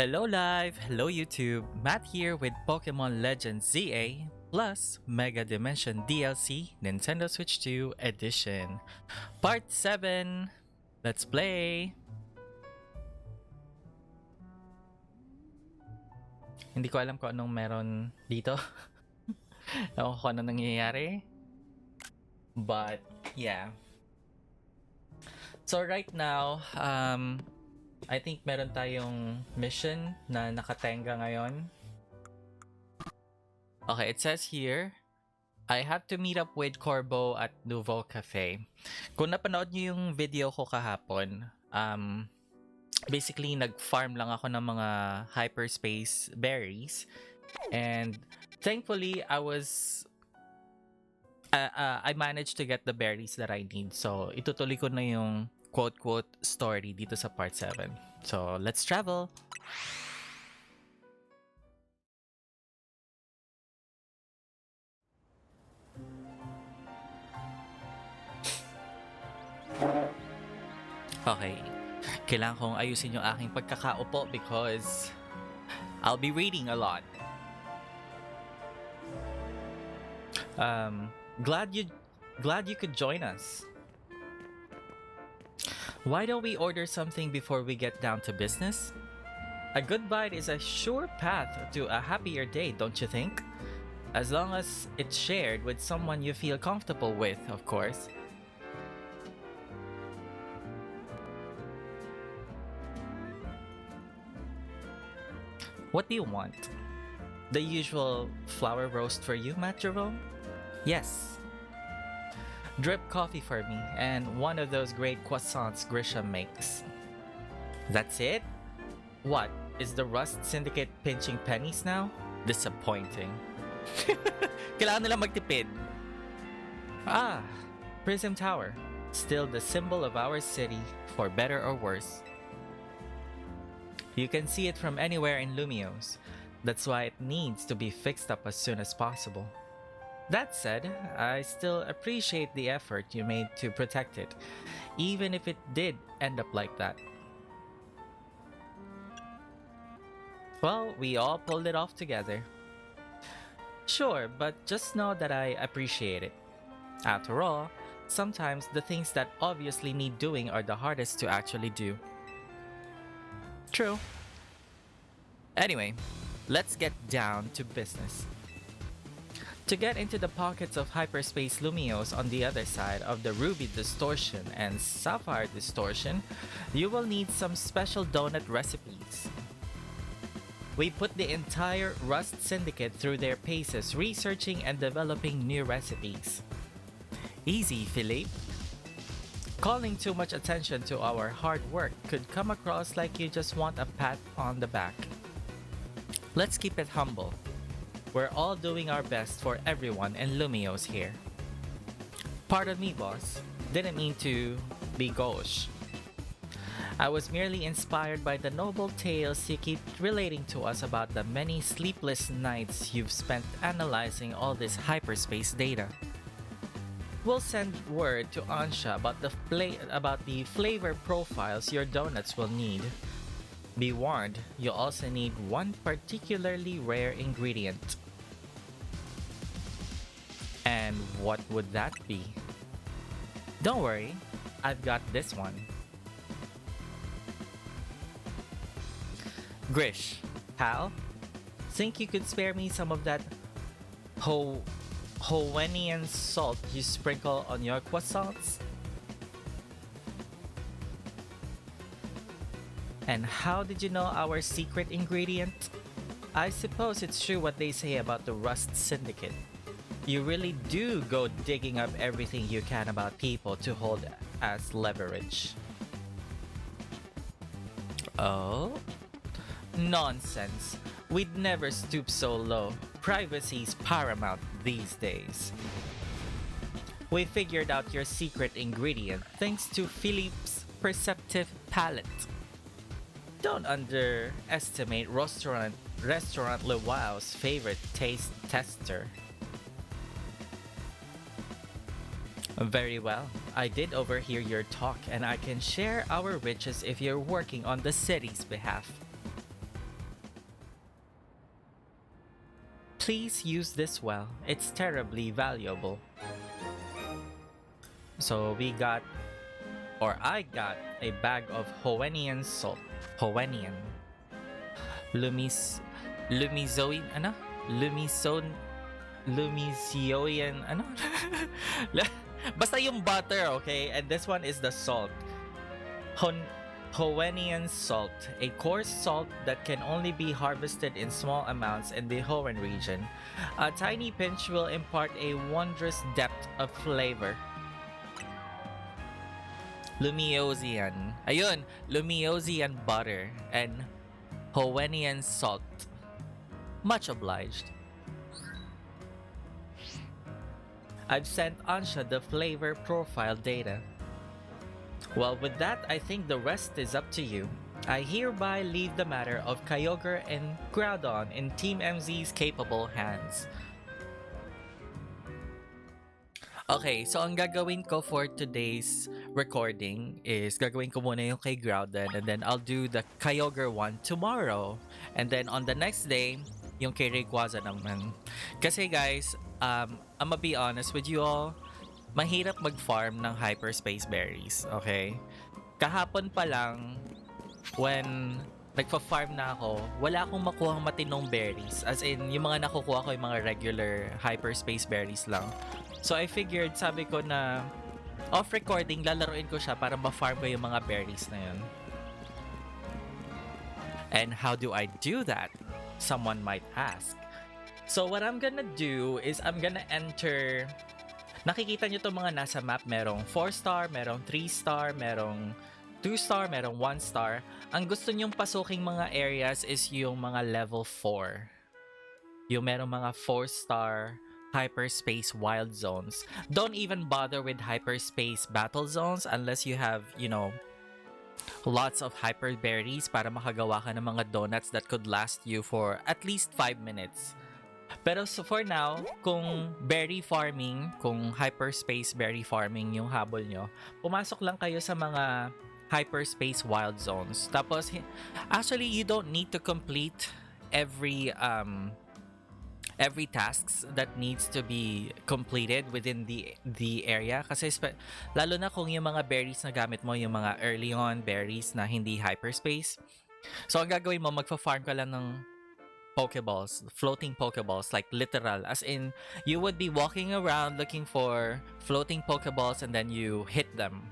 Hello Live, hello YouTube, Matt here with Pokemon Legends ZA plus Mega Dimension DLC Nintendo Switch 2 Edition. Part 7! Let's play! Hindi ko alam kung anong meron dito. Ewan ko kung anong nangyayari. But, yeah. So right now, I think meron tayong mission na nakatenga ngayon. Okay, it says here, I have to meet up with Corbo at Nouveau Cafe. Kung napanood niyo yung video ko kahapon, basically nag-farm lang ako ng mga hyperspace berries. And thankfully, I managed to get the berries that I need. So, itutuloy ko na yung quote-quote story dito sa part 7. So, let's travel! Okay. Kailangan kong ayusin yung aking pagkakaupo because I'll be reading a lot. Glad you could join us. Why don't we order something before we get down to business? A good bite is a sure path to a happier day, don't you think? As long as it's shared with someone you feel comfortable with, of course. What do you want? The usual flower roast for you, MattJerome? Yes. Drip coffee for me, and one of those great croissants Grisham makes. That's it? What, is the Rust Syndicate pinching pennies now? Disappointing. Kailangan nila magtipid. Ah, Prism Tower. Still the symbol of our city, for better or worse. You can see it from anywhere in Lumios. That's why it needs to be fixed up as soon as possible. That said, I still appreciate the effort you made to protect it, even if it did end up like that. Well, we all pulled it off together. Sure, but just know that I appreciate it. After all, sometimes the things that obviously need doing are the hardest to actually do. True. Anyway, let's get down to business. To get into the pockets of hyperspace Lumios on the other side of the Ruby Distortion and Sapphire Distortion, you will need some special donut recipes. We put the entire Rust Syndicate through their paces researching and developing new recipes. Easy, Philippe. Calling too much attention to our hard work could come across like you just want a pat on the back. Let's keep it humble. We're all doing our best for everyone in Lumios here. Pardon me, boss. Didn't mean to be gauche. I was merely inspired by the noble tales you keep relating to us about the many sleepless nights you've spent analyzing all this hyperspace data. We'll send word to Ansha about the flavor profiles your donuts will need. Be warned, you'll also need one particularly rare ingredient. And what would that be? Don't worry, I've got this one. Grish, pal, think you could spare me some of that Hawaiian salt you sprinkle on your croissants? And how did you know our secret ingredient? I suppose it's true what they say about the Rust Syndicate. You really do go digging up everything you can about people to hold as leverage. Oh? Nonsense. We'd never stoop so low. Privacy's paramount these days. We figured out your secret ingredient thanks to Philippe's perceptive palate. Don't underestimate Restaurant Le Wow's favorite taste tester. Very well. I did overhear your talk and I can share our riches if you're working on the city's behalf. Please use this well. It's terribly valuable. So we got, or I got, a bag of Howenian salt. Howenian. Lumizoin, ano? Lumizoian, ano? Basta yung butter, okay? And this one is the salt. Howenian salt, a coarse salt that can only be harvested in small amounts in the Hoenn region. A tiny pinch will impart a wondrous depth of flavor. Lumiosian. Ayun, Lumiosian butter and Howenian salt. Much obliged. I've sent Ansha the flavor profile data. Well, with that, I think the rest is up to you. I hereby leave the matter of Kyogre and Groudon in Team MZ's capable hands. Okay, so ang gagawin ko for today's recording is gagawin ko muna yung kay Groudon and then I'll do the Kyogre one tomorrow. And then on the next day, yung kay Rayquaza naman. Kasi guys, I'ma be honest with you all, mahirap mag-farm ng hyperspace berries, okay? Kahapon pa lang, when nagpa-farm na ako, wala akong makuhang matinong berries. As in, yung mga nakukuha ko yung mga regular hyperspace berries lang. So I figured, sabi ko na off-recording, lalaroin ko siya para ma-farm ko yung mga berries na yun. And how do I do that? Someone might ask. So what I'm gonna do is I'm gonna enter... Nakikita nyo itong mga nasa map, merong 4-star, merong 3-star, merong 2-star, merong 1-star. Ang gusto nyong pasuking mga areas is yung mga level 4. Yung merong mga 4-star hyperspace wild zones. Don't even bother with hyperspace battle zones unless you have, you know, lots of hyper berries para makagawa ka ng mga donuts that could last you for at least 5 minutes. Pero so for now, kung berry farming, kung hyperspace berry farming yung habol nyo, pumasok lang kayo sa mga hyperspace wild zones. Tapos, actually, you don't need to complete every tasks that needs to be completed within the area. Kasi lalo na kung yung mga berries na gamit mo, yung mga early on berries na hindi hyperspace. So, ang gagawin mo, magfa-farm ka lang ng Pokeballs, floating Pokeballs, like literal. As in, you would be walking around looking for floating Pokeballs and then you hit them.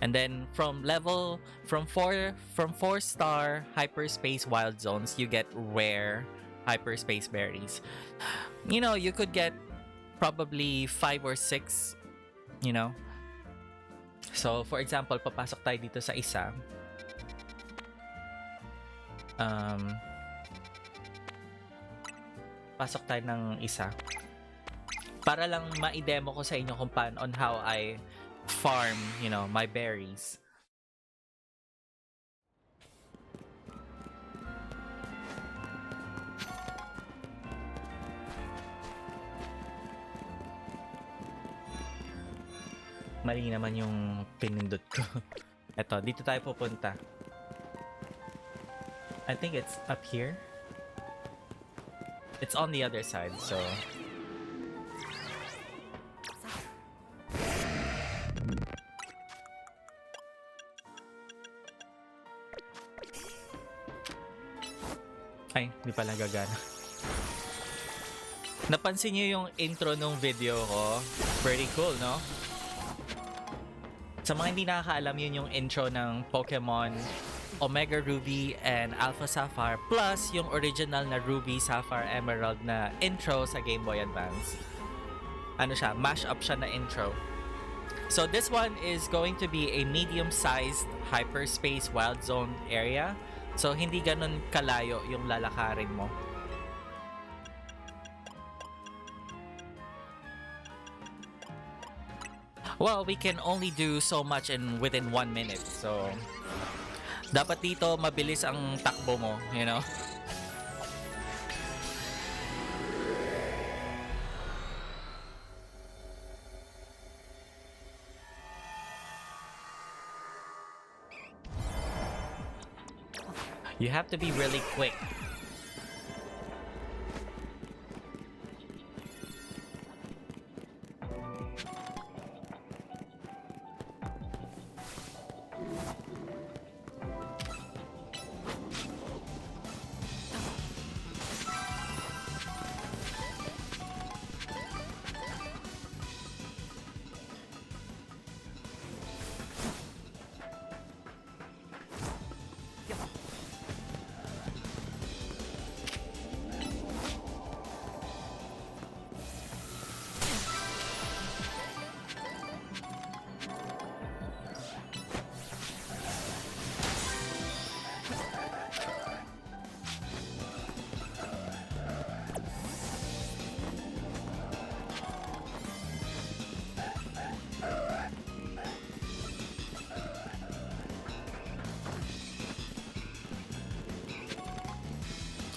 And then from 4-star hyperspace wild zones, you get rare hyperspace berries. You know, you could get probably 5 or 6, you know. So, for example, papasok tayo dito sa isa. Pasok tayo ng isa. Para lang ma-demo ko sa inyo kung paano on how I farm, you know, my berries. Mali naman yung pinindot ko. Eto, dito tayo pupunta. I think it's up here. It's on the other side, so... Ay, hindi pala gagana. Napansin niyo yung intro nung video ko? Pretty cool, no? Sa mga hindi nakakaalam, yun yung intro ng Pokémon Omega Ruby and Alpha Sapphire plus yung original na Ruby, Sapphire, Emerald na intro sa Game Boy Advance. Ano siya? Mash-up siya na intro. So this one is going to be a medium-sized hyperspace wild zone area. So hindi ganun kalayo yung lalakarin mo. Well, we can only do so much within 1 minute. So dapat dito mabilis ang takbo mo, you know? You have to be really quick.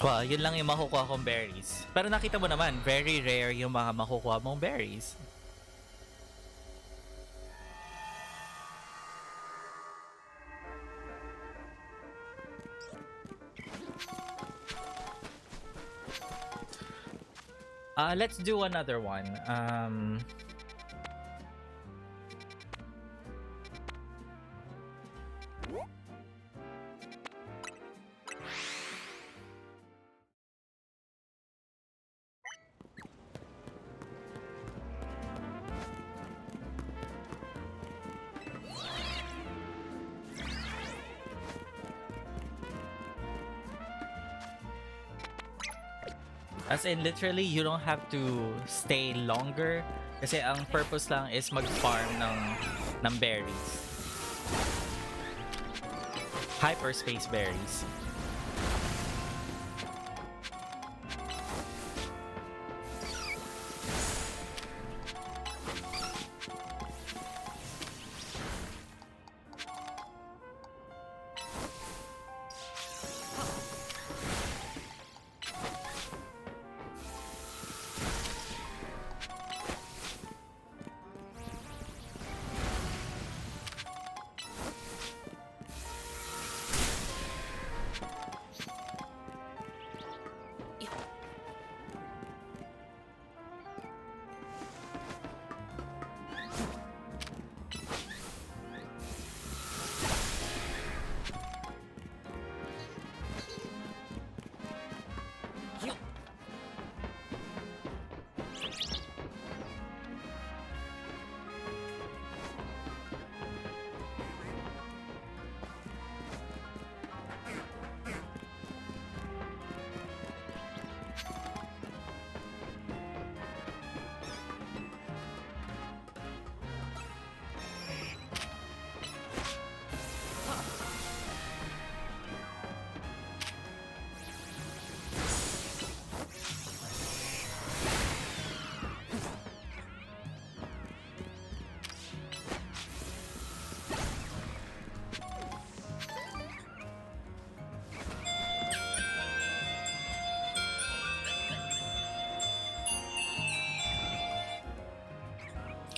Well, yun lang yung makukuha kong berries. Pero nakita mo naman, very rare yung mga makukuha mong berries. Let's do another one. As in, literally, you don't have to stay longer. Kasi ang purpose lang is mag-farm ng berries. Hyperspace berries.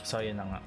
So, yun na nga.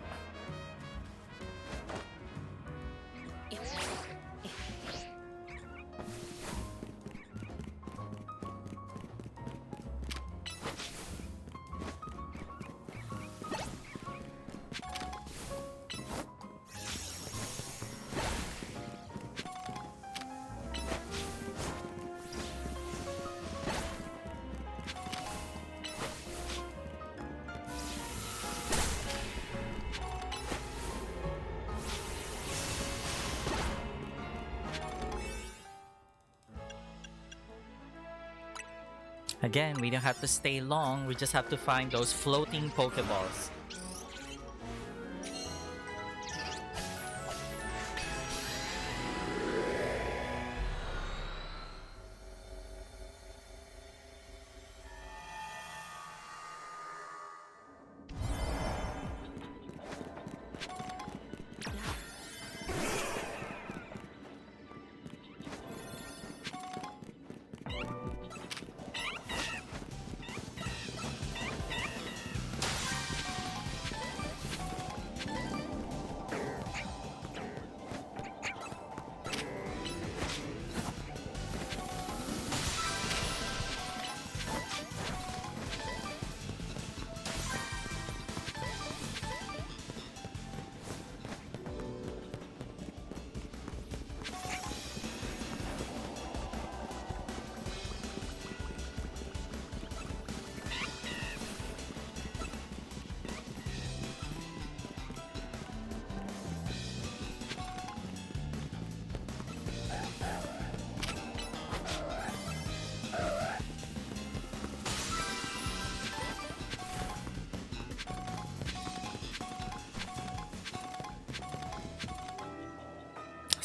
Again, we don't have to stay long. We just have to find those floating Pokeballs.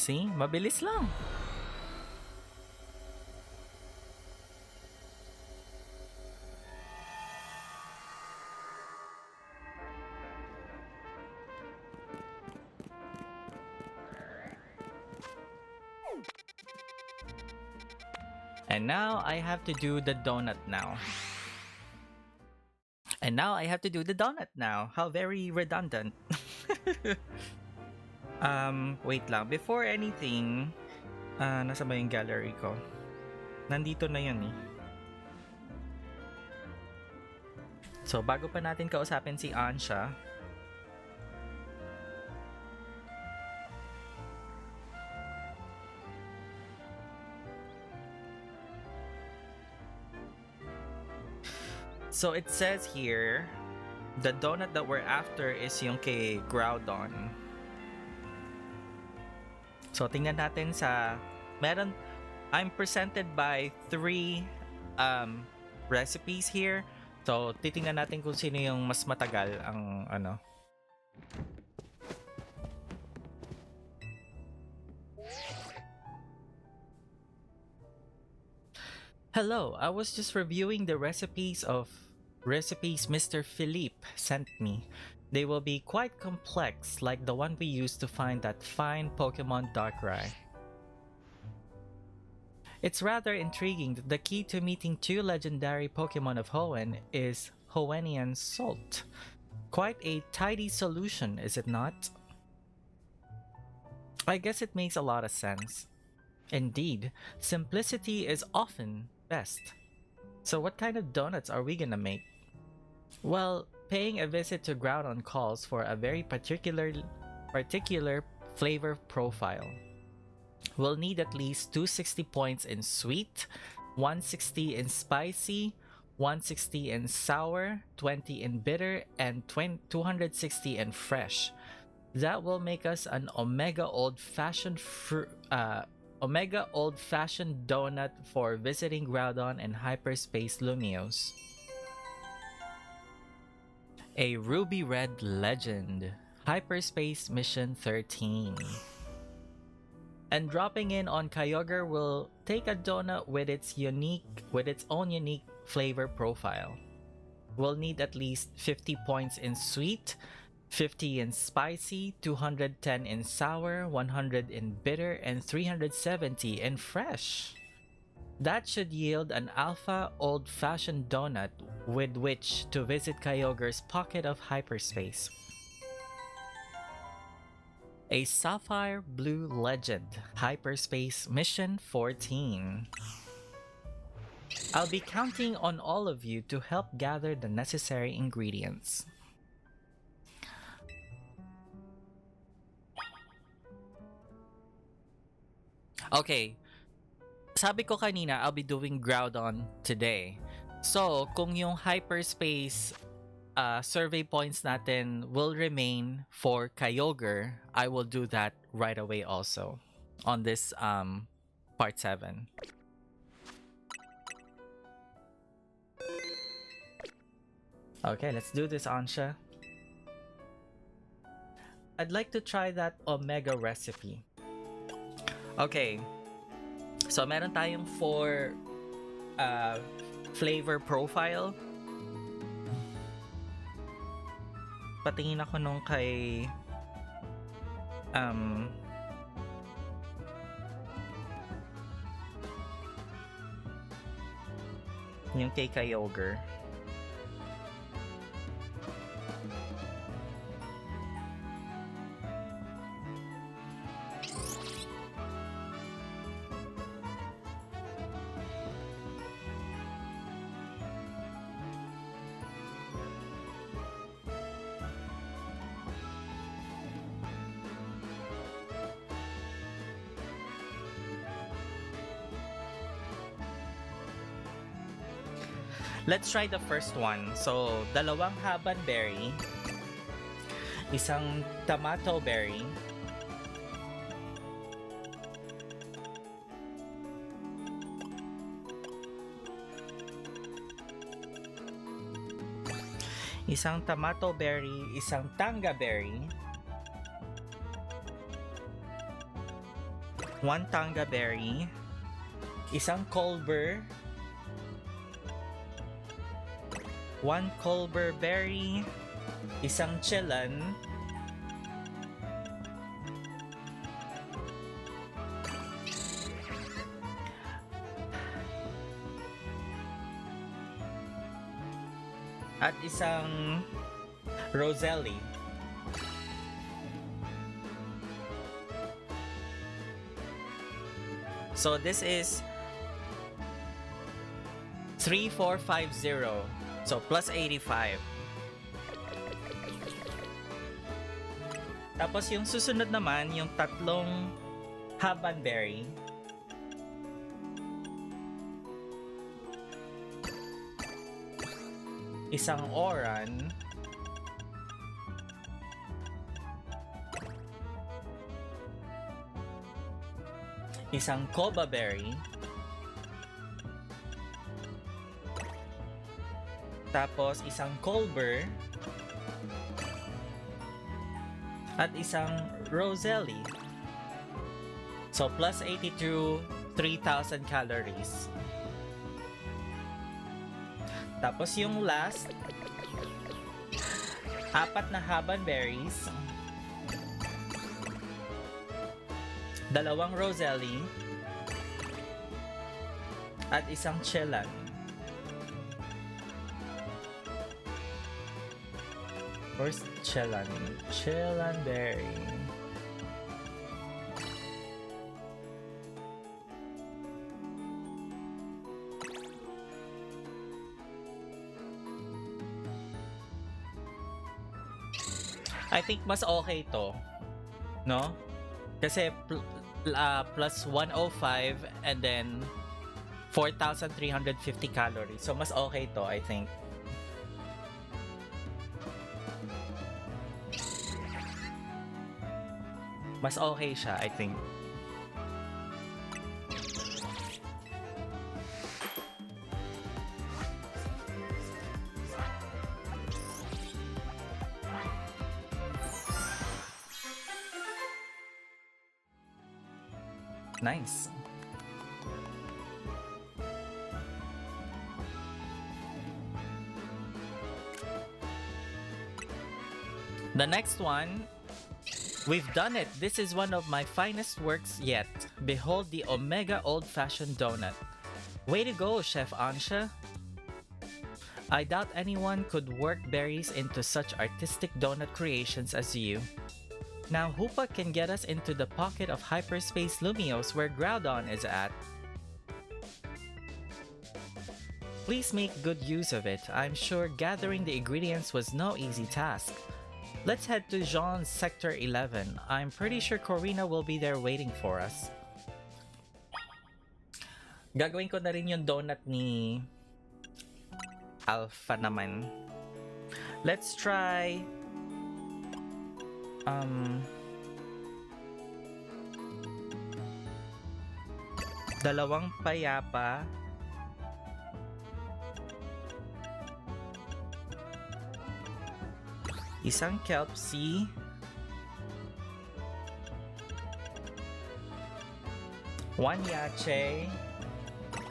See? Mabilis lang. And now I have to do the donut now. And now I have to do the donut now. How very redundant. Wait lang. Before anything, nasa ba yung gallery ko? Nandito na yun eh. So, bago pa natin kausapin si Ansha, so it says here, the donut that we're after is yung kay Groudon. So, tingnan natin sa, I'm presented by 3 recipes here. So, titingnan natin kung sino yung mas matagal ang ano. Hello, I was just reviewing the recipes Mr. Philippe sent me. They will be quite complex, like the one we used to find that fine Pokémon Darkrai. It's rather intriguing that the key to meeting 2 legendary Pokemon of Hoenn is Hoennian salt. Quite a tidy solution, is it not? I guess it makes a lot of sense. Indeed, simplicity is often best. So what kind of donuts are we gonna make? Well, paying a visit to Groudon calls for a very particular flavor profile. We'll need at least 260 points in sweet, 160 in spicy, 160 in sour, 20 in bitter, and 260 in fresh. That will make us an Omega old-fashioned donut for visiting Groudon and Hyperspace Lumios. A Ruby Red Legend, Hyperspace Mission 13. And dropping in on Kyogre will take a donut with its own unique flavor profile. We'll need at least 50 points in sweet, 50 in spicy, 210 in sour, 100 in bitter, and 370 in fresh. That should yield an alpha old-fashioned donut with which to visit Kyogre's pocket of hyperspace. A Sapphire Blue Legend, Hyperspace Mission 14. I'll be counting on all of you to help gather the necessary ingredients. Okay, sabi ko kanina, I'll be doing Groudon today. So, kung yung Hyperspace survey points natin will remain for Kyogre, I will do that right away also on this part 7. Okay, let's do this, Ansha. I'd like to try that Omega recipe. Okay, so meron tayong 4 flavor profile. Patingin ako nung kay yung kay Kyogre. Let's try the first one. So, dalawang haban berry, isang tomato berry, isang tomato berry, isang tanga berry, 1 tanga berry, isang Colbur, 1 Colbur berry, isang Chilan, At isang Roselli. So this is 3450. So plus 85. Tapos yung susunod naman, yung tatlong Habanberry. Isang Oran. Isang Coba Berry. Tapos isang Colbur. At isang Roselli. So plus 82, 3,000 calories. Tapos yung last, 4 na Habanberries. 2 Roselli. At isang Chelan. First Chelan. Chelan berry. I think mas okay to. No? Kasi plus 105 and then 4,350 calories. So mas okay to, I think. Mas okay siya, I think. Nice. The next one, we've done it. This is one of my finest works yet. Behold the Omega Old-Fashioned Donut. Way to go, Chef Ansha. I doubt anyone could work berries into such artistic donut creations as you. Now Hoopa can get us into the pocket of hyperspace Lumios where Groudon is at. Please make good use of it. I'm sure gathering the ingredients was no easy task. Let's head to Jean's Sector 11. I'm pretty sure Corina will be there waiting for us. Gagawin ko na rin yung donut ni Alpha naman. Let's try dalawang payapa, isang kelp sea, one yache,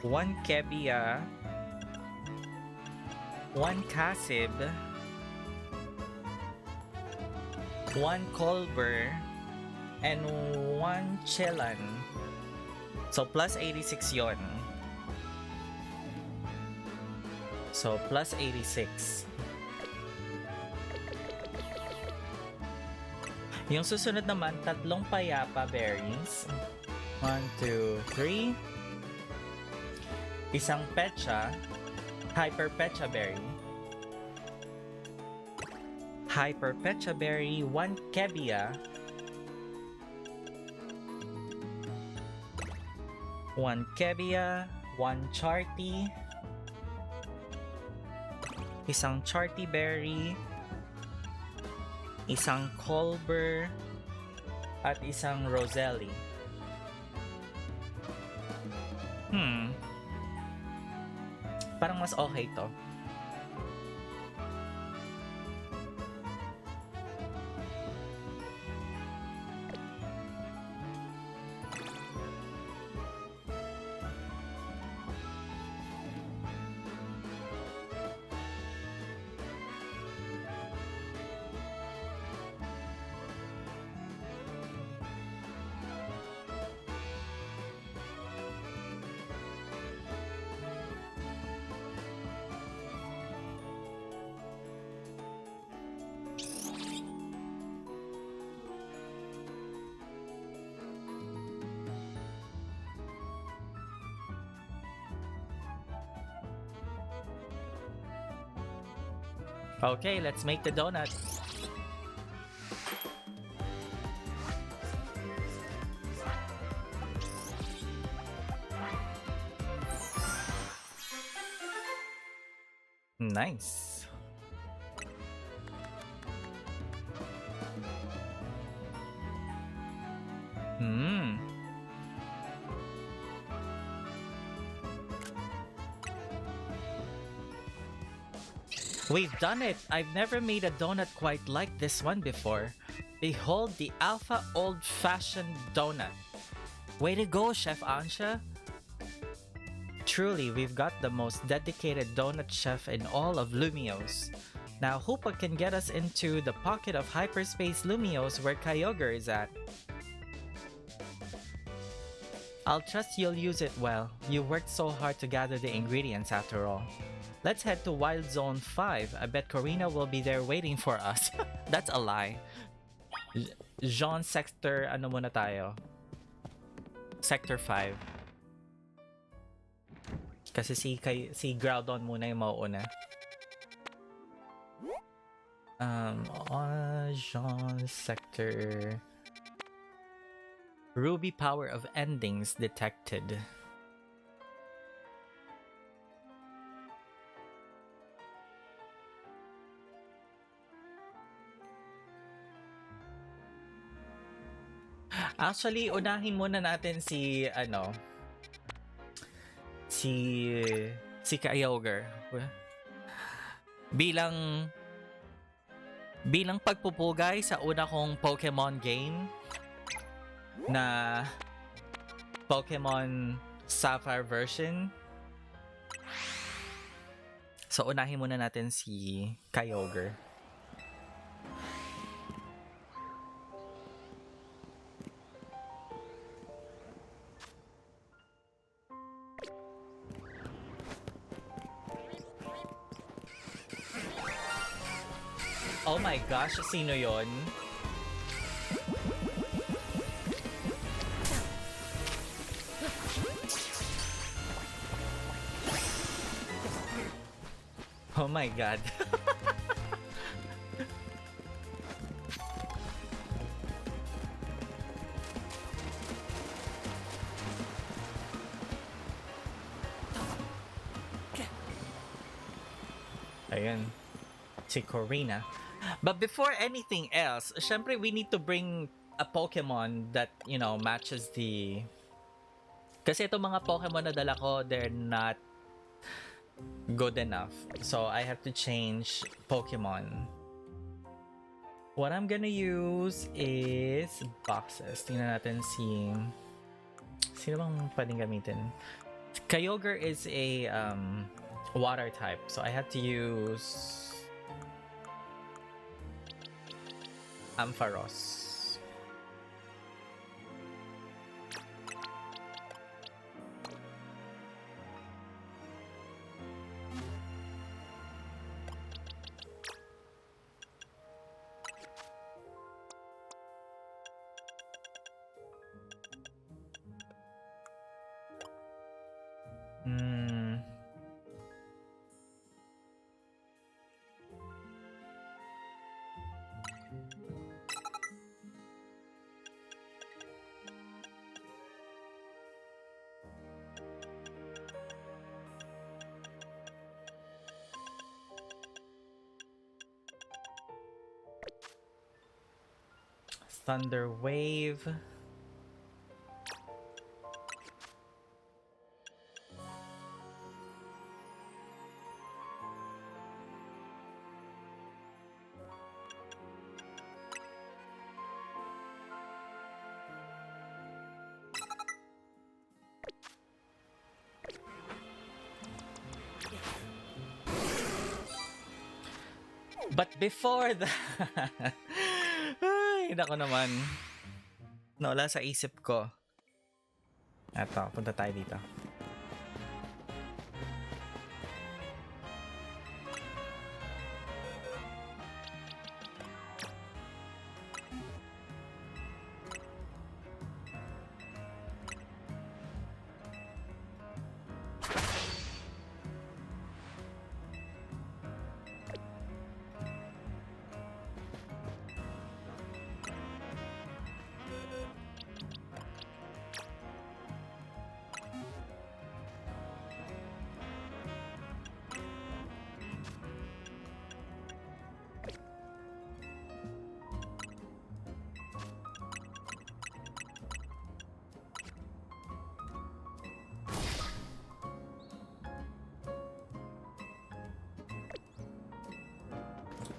one kebia, one kasib, one colbur, and one chelan. So plus 86 yon. So plus 86. Yung susunod naman, tatlong payapa berries. 1, 2, 3. Isang pecha, hyper pecha berry. Hyper pecha berry, 1 kebia. 1 kebia, 1 charty. Isang charty berry. Isang colbur. At isang roselli. Parang mas okay to. Okay, let's make the donut. Nice. Hmm. We've done it! I've never made a donut quite like this one before. Behold the Alpha Old-Fashioned Donut. Way to go, Chef Ansha! Truly, we've got the most dedicated donut chef in all of Lumios. Now, Hoopa can get us into the pocket of hyperspace Lumios where Kyogre is at. I'll trust you'll use it well. You worked so hard to gather the ingredients after all. Let's head to Wild Zone 5. I bet Corina will be there waiting for us. That's a lie. Jean Sector, ano muna tayo? Sector 5. Kasi si Groudon muna yung mauuna. Jean Sector... Ruby power of endings detected. Actually, unahin muna natin si si Kyogre. Bilang pagpupugay sa una kong Pokemon game na Pokemon Sapphire version. So unahin muna natin si Kyogre. Oh my gosh, sino yon? Oh my god. Ayan. Si Corina. But before anything else, syempre we need to bring a Pokemon that, you know, matches the... Kasi itong mga Pokemon na dala ko, they're not good enough. So I have to change Pokemon. What I'm gonna use is boxes. Tingnan natin si... Sino bang pwedeng gamitin? Kyogre is a water type. So I have to use... Ampharos. Thunder Wave. But before that... Ay, nako naman. Nawala sa isip ko. Eto, punta tayo dito.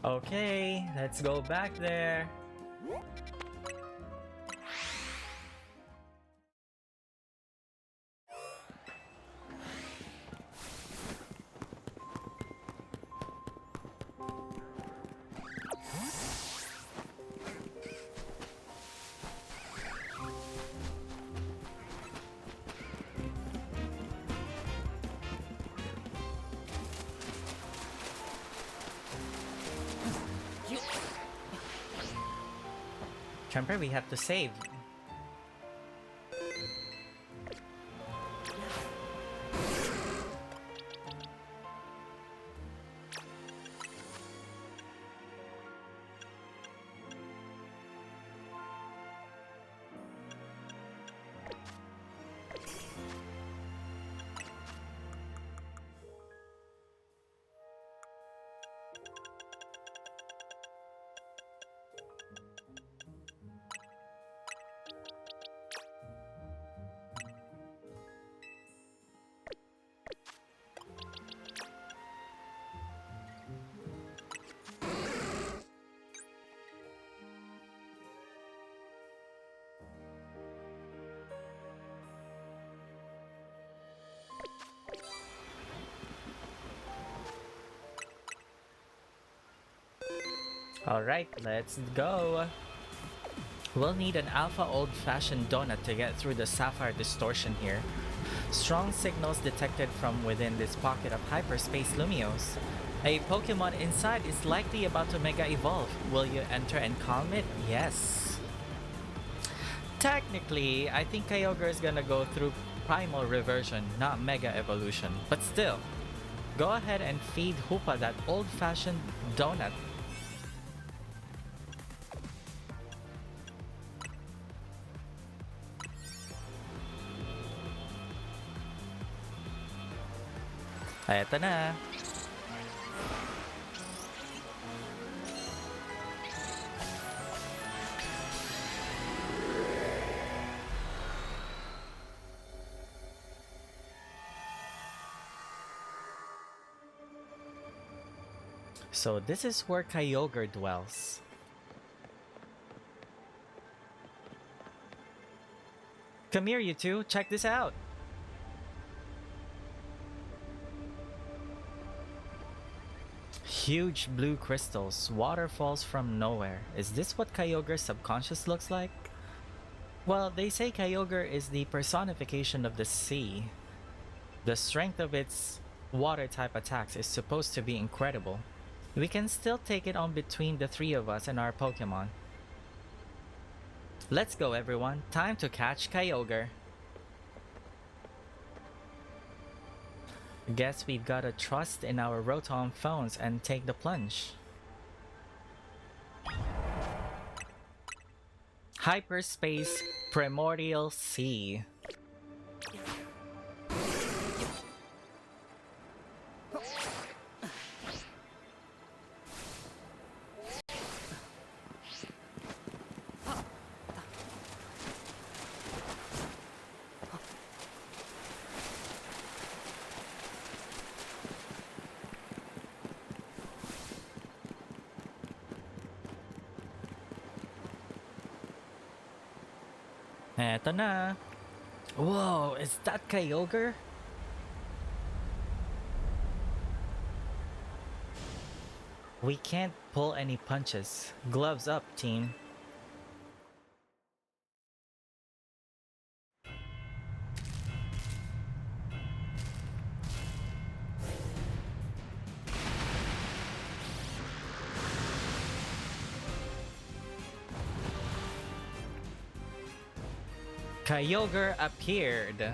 Okay, let's go back there. Remember, we have to save. Alright, let's go. We'll need an alpha old-fashioned donut to get through the sapphire distortion here. Strong signals detected from within this pocket of hyperspace Lumios. A Pokemon inside is likely about to Mega Evolve. Will you enter and calm it? Yes. Technically, I think Kyogre is gonna go through Primal Reversion, not Mega Evolution. But still, go ahead and feed Hoopa that old-fashioned donut. Eto na. So this is where Kyogre dwells. Come here, you two. Check this out. Huge blue crystals, waterfalls from nowhere. Is this what Kyogre's subconscious looks like? Well, they say Kyogre is the personification of the sea. The strength of its water-type attacks is supposed to be incredible. We can still take it on between the three of us and our Pokemon. Let's go, everyone. Time to catch Kyogre. Guess we've gotta trust in our Rotom phones and take the plunge. Hyperspace Primordial Sea. Eto na. Whoa, is that Kyogre? We can't pull any punches. Gloves up, team. Kyogre appeared.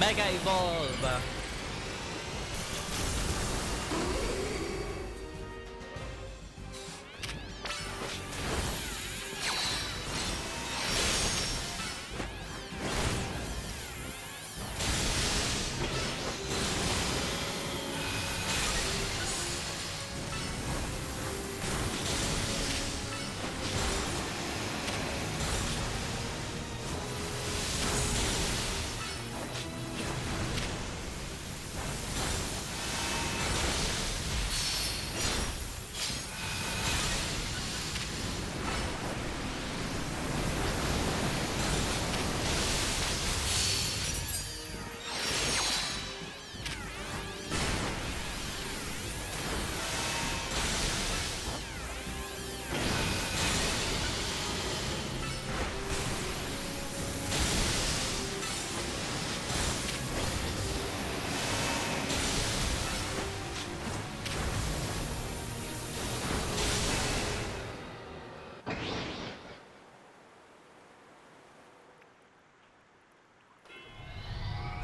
Mega Evolve!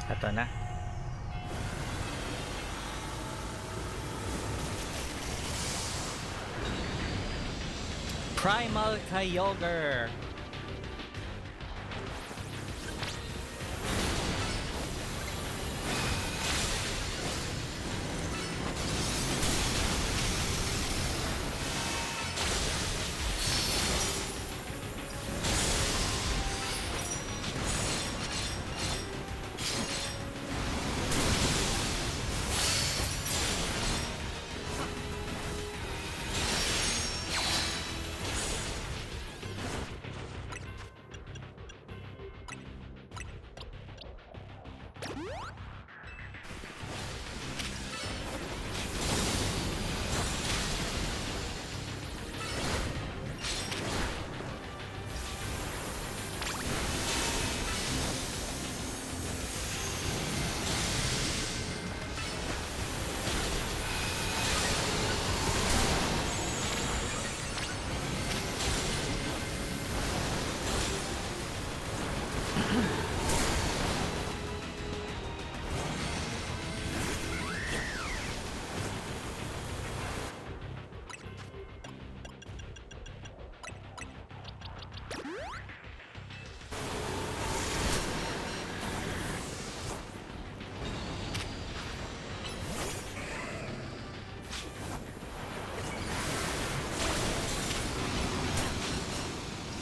Ito na. Primal Kyogre!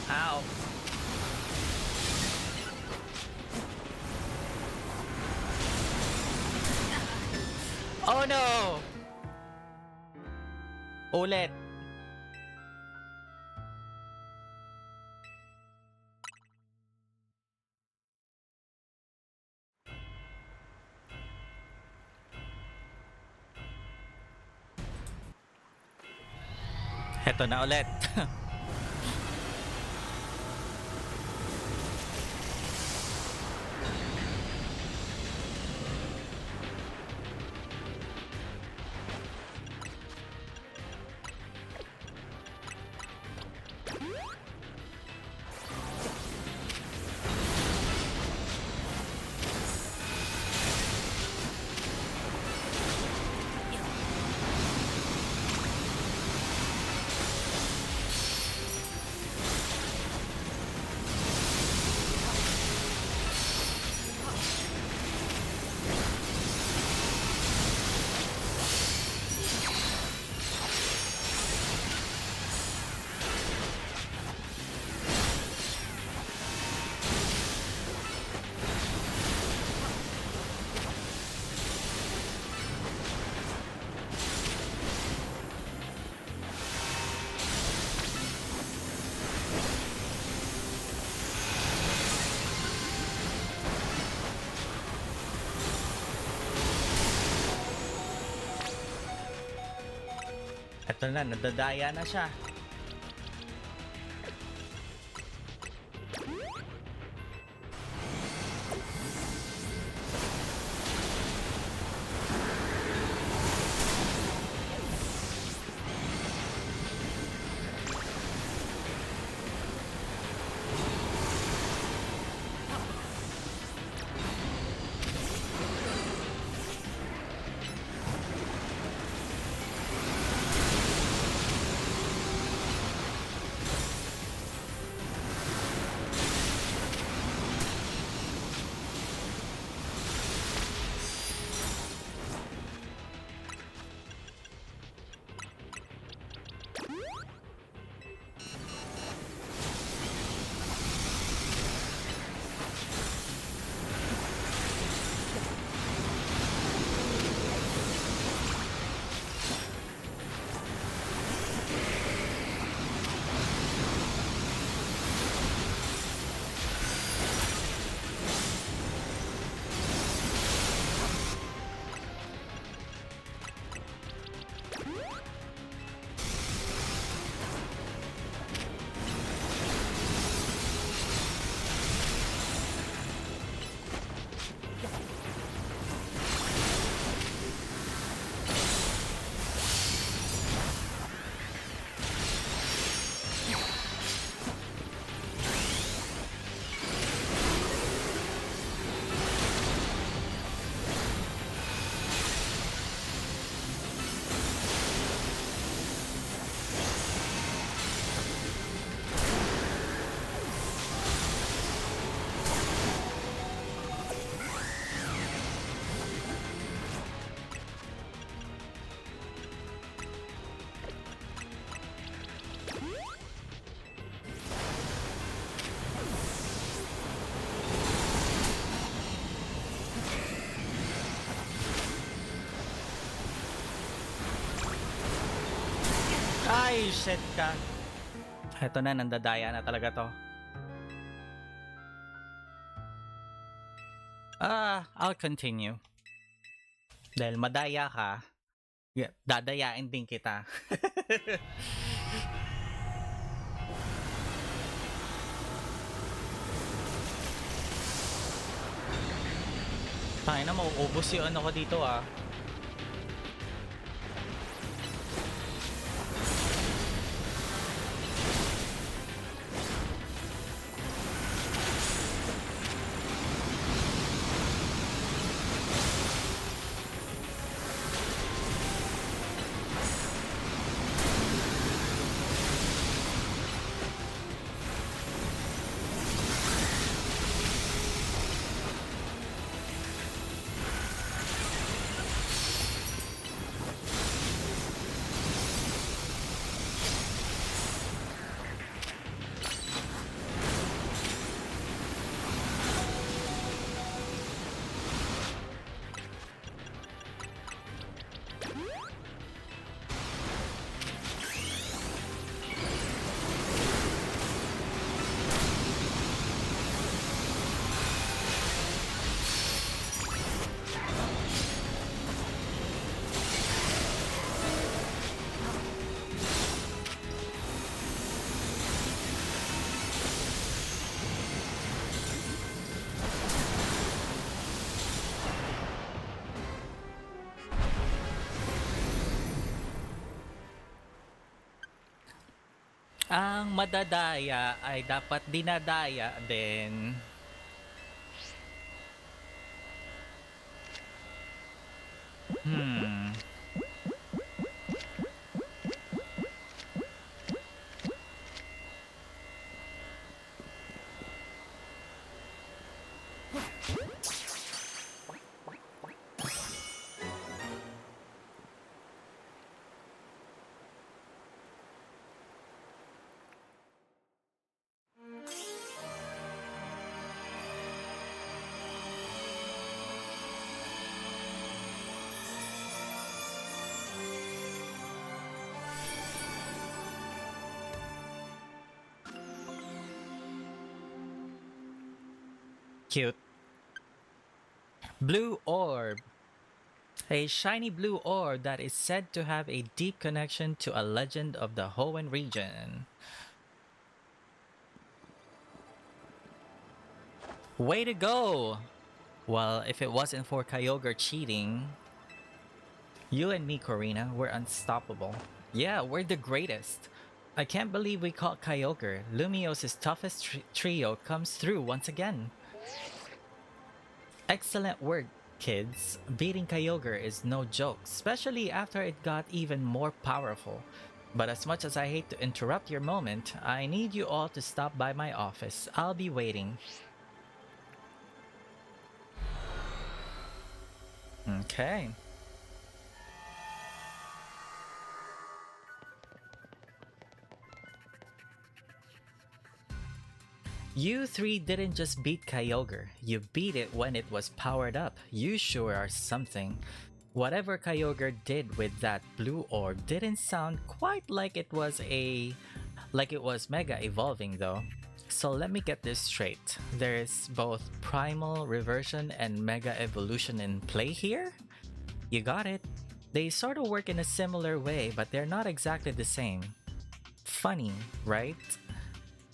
Ow. Oh no! Ulit. Heto na ulit. Ito na, nadadaya na siya. Ay, shit ka. Eto na, nandadaya na talaga to. I'll continue. Dahil madaya ka, dadayain din kita. Tayo na, mauubos yung ano ko dito ah. Ang madadaya ay dapat dinadaya din. Hmm. Cute. Blue orb. A shiny blue orb that is said to have a deep connection to a legend of the Hoenn region. Way to go! Well, if it wasn't for Kyogre cheating, you and me, Corina, we're unstoppable. Yeah, we're the greatest. I can't believe we caught Kyogre. Lumios's toughest trio comes through once again. Excellent work, kids. Beating Kyogre is no joke, especially after it got even more powerful. But as much as I hate to interrupt your moment, I need you all to stop by my office. I'll be waiting. Okay. You three didn't just beat Kyogre, you beat it when it was powered up. You sure are something. Whatever Kyogre did with that blue orb didn't sound quite like it was mega evolving though. So let me get this straight. There is both primal reversion and mega evolution in play here? You got it. They sort of work in a similar way, but they're not exactly the same. Funny, right?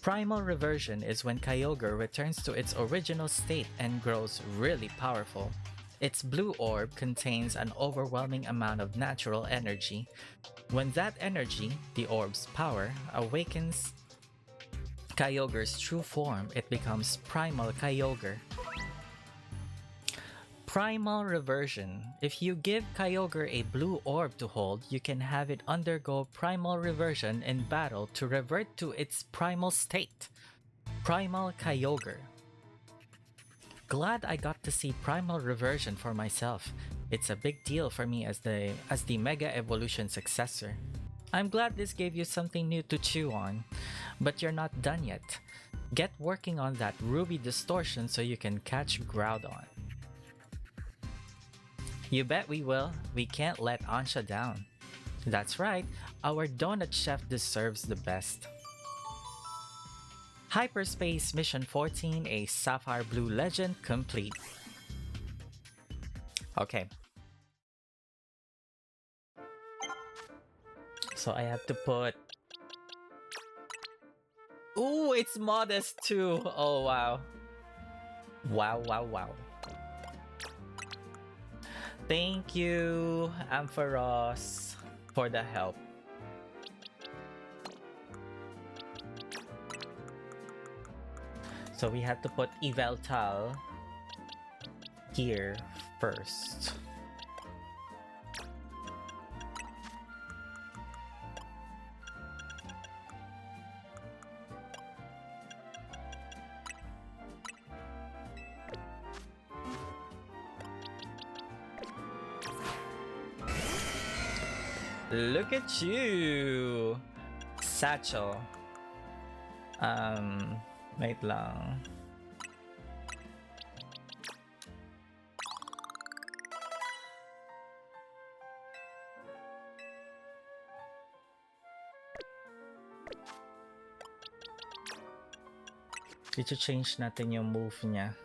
Primal reversion is when Kyogre returns to its original state and grows really powerful. Its blue orb contains an overwhelming amount of natural energy. When that energy, the orb's power, awakens Kyogre's true form, it becomes Primal Kyogre. Primal reversion. If you give Kyogre a blue orb to hold, you can have it undergo primal reversion in battle to revert to its primal state. Primal Kyogre. Glad I got to see primal reversion for myself. It's a big deal for me as the Mega Evolution successor. I'm glad this gave you something new to chew on, but you're not done yet. Get working on that Ruby distortion so you can catch Groudon. You bet we will. We can't let Ansha down. That's right, our donut chef deserves the best. Hyperspace Mission 14, a Sapphire Blue Legend complete. Okay, so I have to put. Ooh, it's modest too. Oh, wow. Wow, wow, wow. Thank you, Ampharos, for the help. So we have to put Eveltal here first. Look at you! Satchel. Wait lang. I-change natin yung move niya.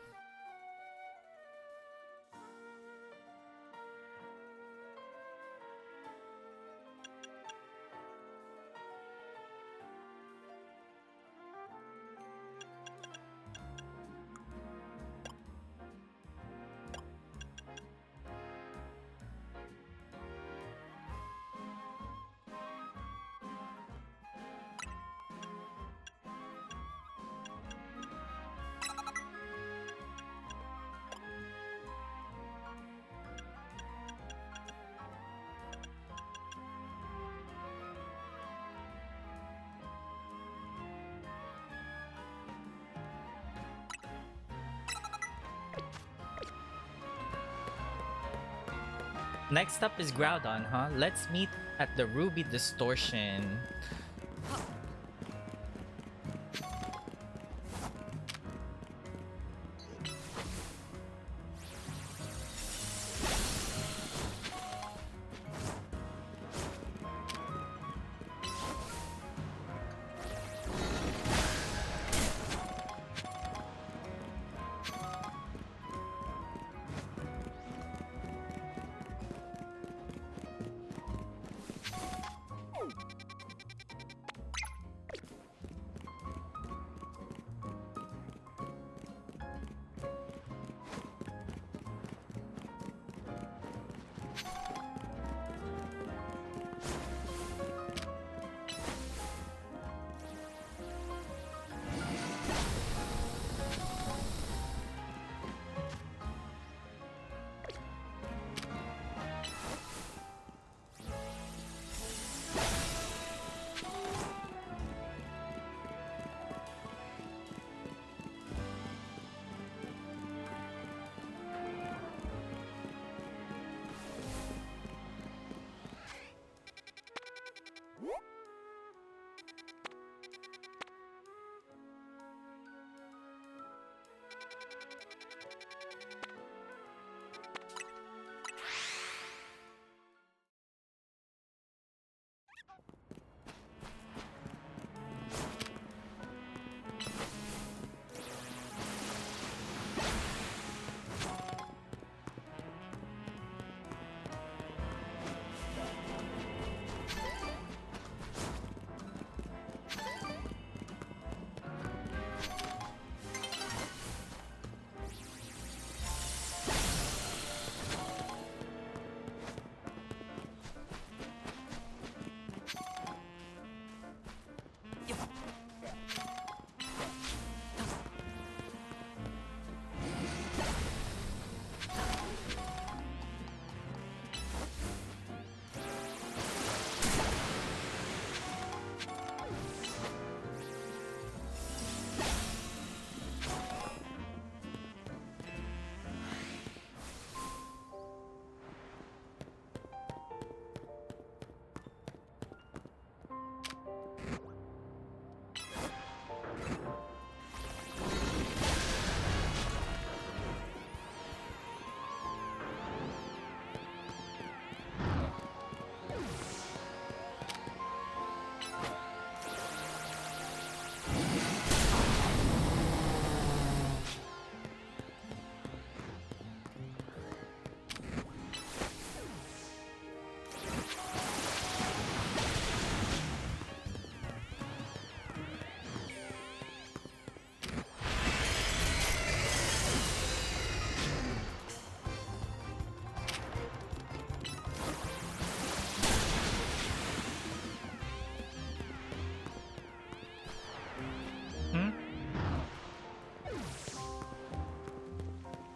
Next up is Groudon, huh? Let's meet at the Ruby Distortion.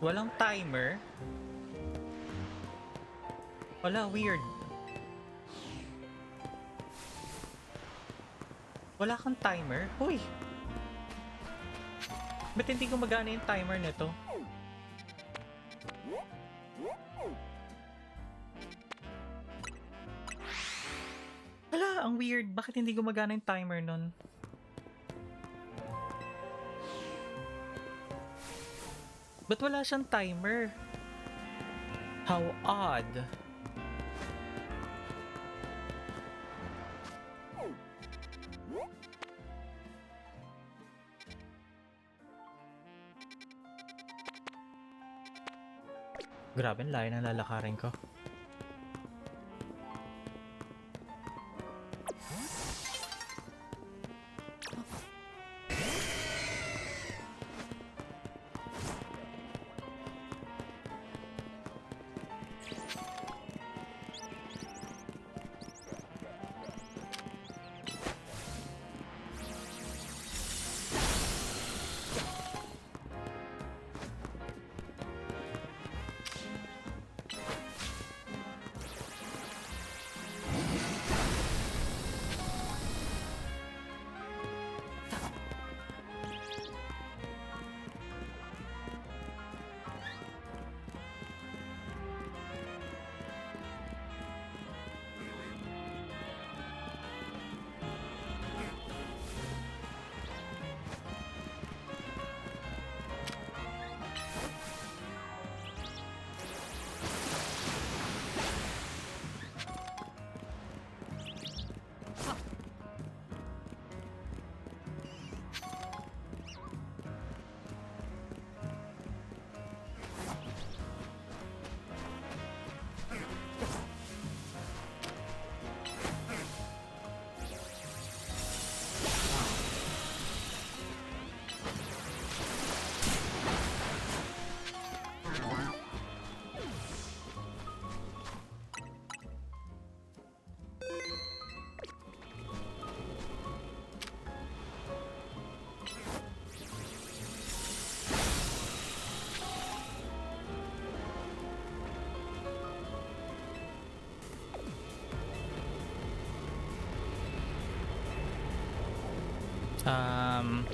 Walang timer? Wala, weird. Wala kang timer? Uy! Ba't hindi gumagana yung timer nito? Wala, ang weird. Bakit hindi gumagana yung timer nun? Ba't wala siyang timer? How odd. Grabe, ang layo ng lalakarin ko.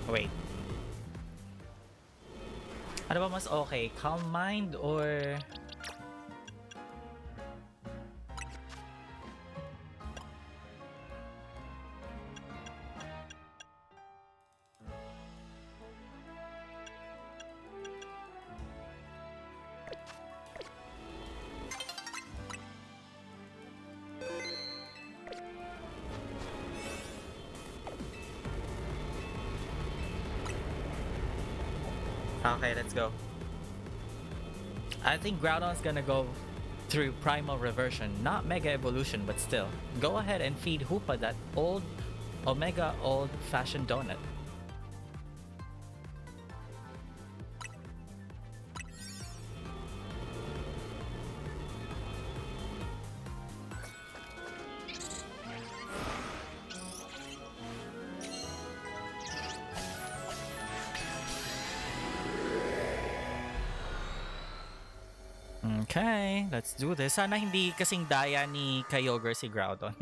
Wait. Ano ba mas okay? Calm mind or... Okay, let's go. I think Groudon's gonna go through Primal Reversion, not Mega Evolution, but still. Go ahead and feed Hoopa that old Omega old-fashioned donut. Okay, let's do this. Sana hindi kasing daya ni Kyogre si Groudon.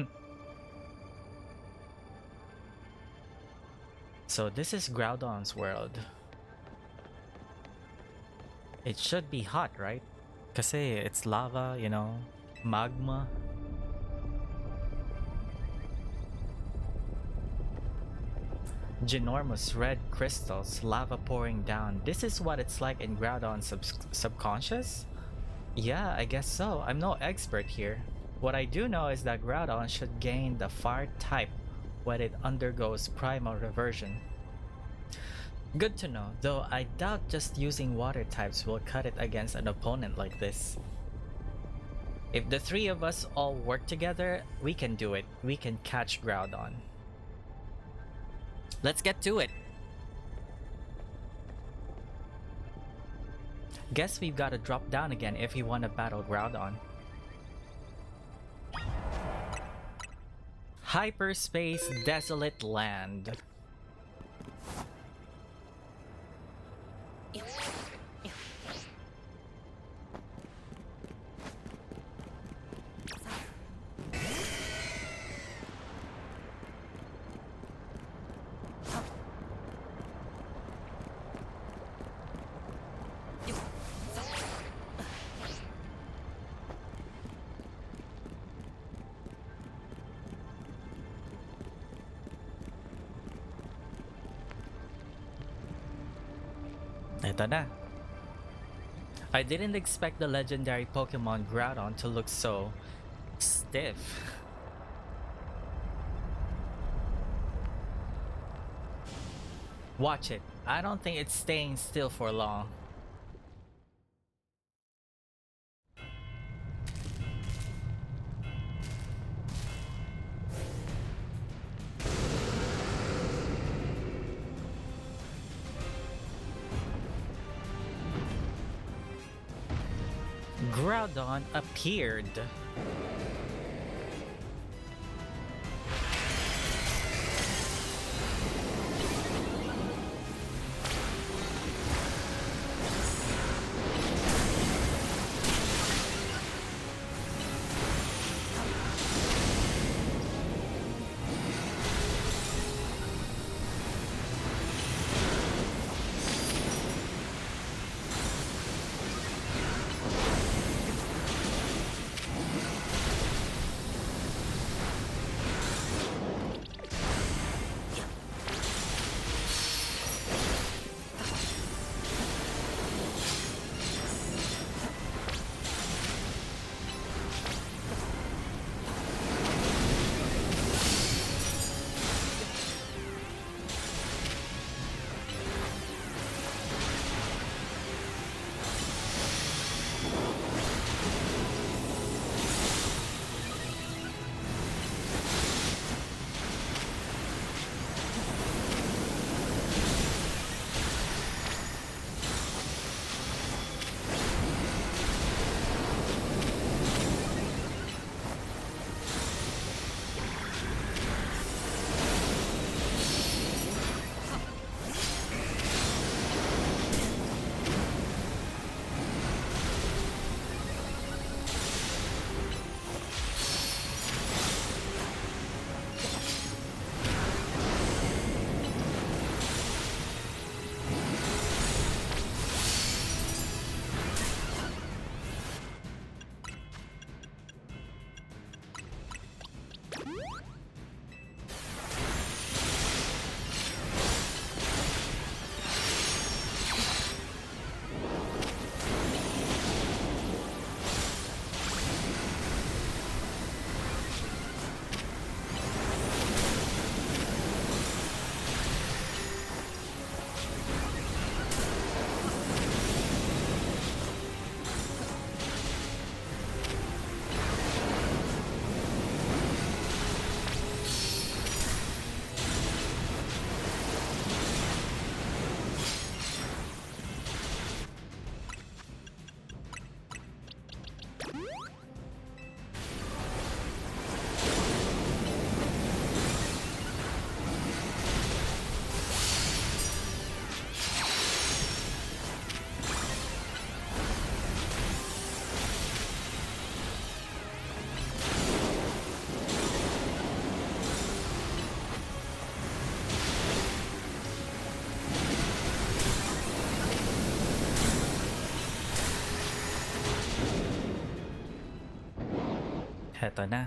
So this is Groudon's world. It should be hot, right? Kasi it's lava, you know, magma. Ginormous red crystals, lava pouring down. This is what it's like in Groudon's subconscious? Yeah, I guess so. I'm no expert here. What I do know is that Groudon should gain the fire type when it undergoes primal reversion. Good to know, though I doubt just using water types will cut it against an opponent like this. If the three of us all work together, we can do it. We can catch Groudon. Let's get to it! Guess we've gotta drop down again if we wanna battle Groudon. Hyperspace Desolate Land. Eto na. I didn't expect the legendary Pokemon Groudon to look so stiff. Watch it. I don't think it's staying still for long. Groudon appeared. Heto na.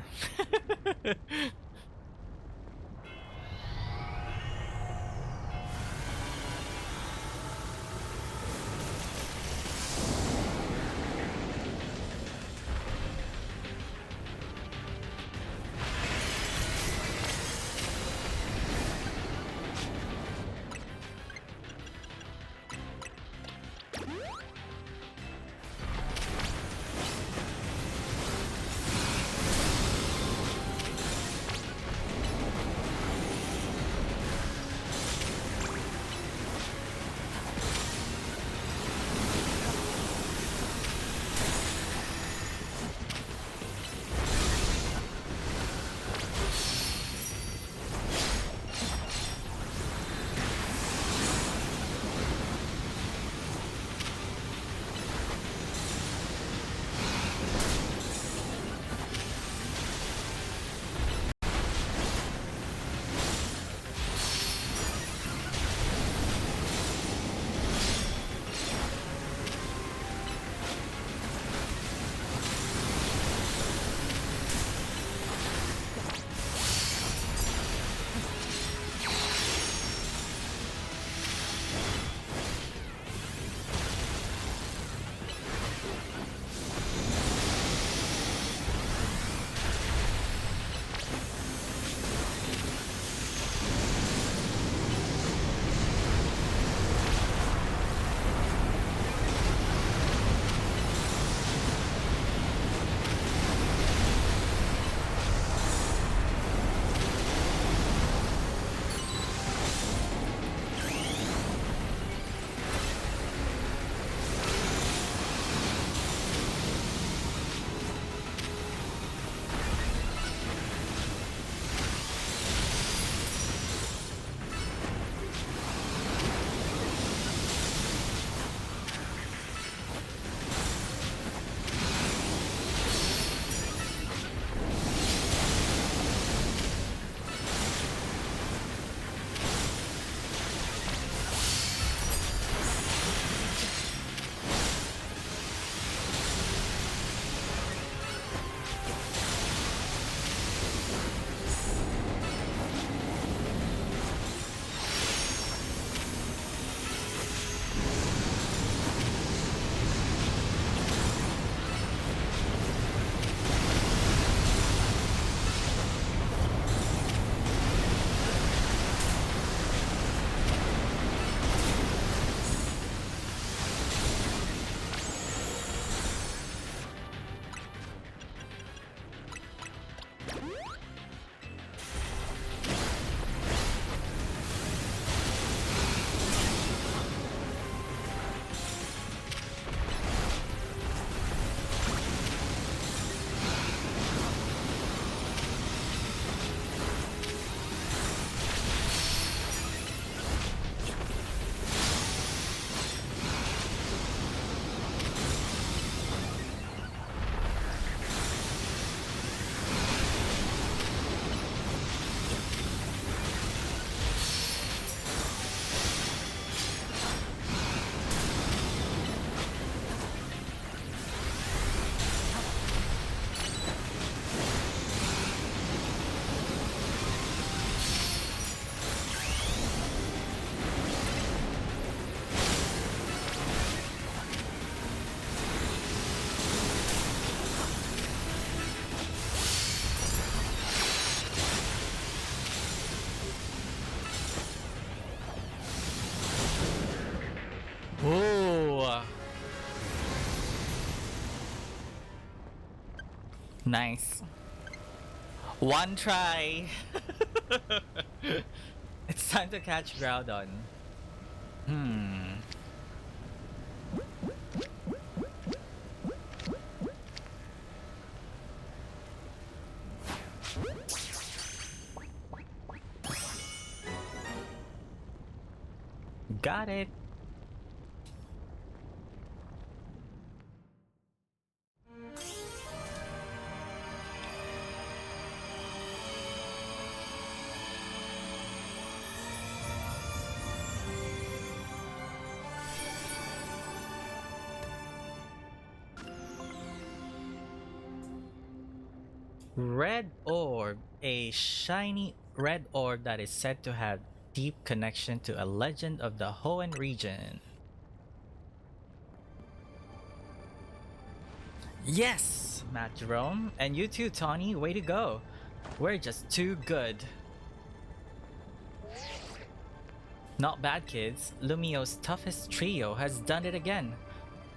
Nice. One try! It's time to catch Groudon. Hmm. Got it. Red Orb, a shiny red orb that is said to have deep connection to a legend of the Hoenn region. Yes, MattJerome, and you too, Tawny. Way to go. We're just too good. Not bad, kids. Lumio's toughest trio has done it again.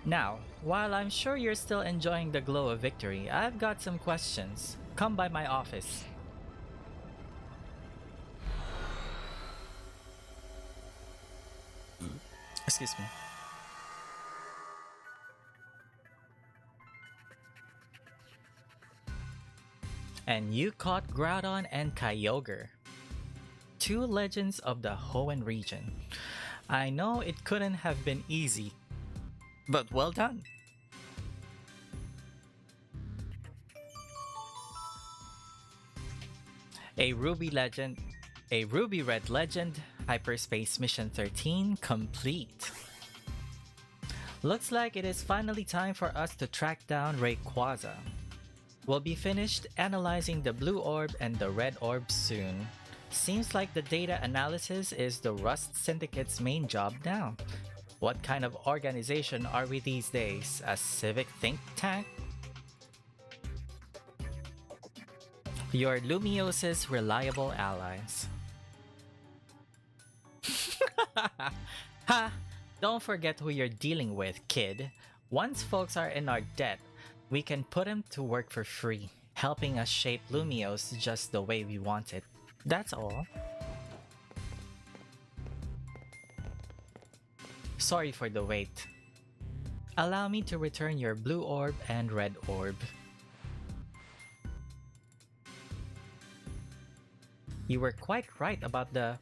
Now, while I'm sure you're still enjoying the glow of victory, I've got some questions. Come by my office. Excuse me. And you caught Groudon and Kyogre, two legends of the Hoenn region. I know it couldn't have been easy, but well done. A Ruby legend, a Ruby Red legend, Hyperspace Mission 13 complete. Looks like it is finally time for us to track down Rayquaza. We'll be finished analyzing the blue orb and the red orb soon. Seems like the data analysis is the Rust Syndicate's main job now. What kind of organization are we these days? A civic think tank? Your Lumios's reliable allies. Ha! Don't forget who you're dealing with, kid. Once folks are in our debt, we can put them to work for free, helping us shape Lumios just the way we want it. That's all. Sorry for the wait. Allow me to return your blue orb and red orb. You were quite right about the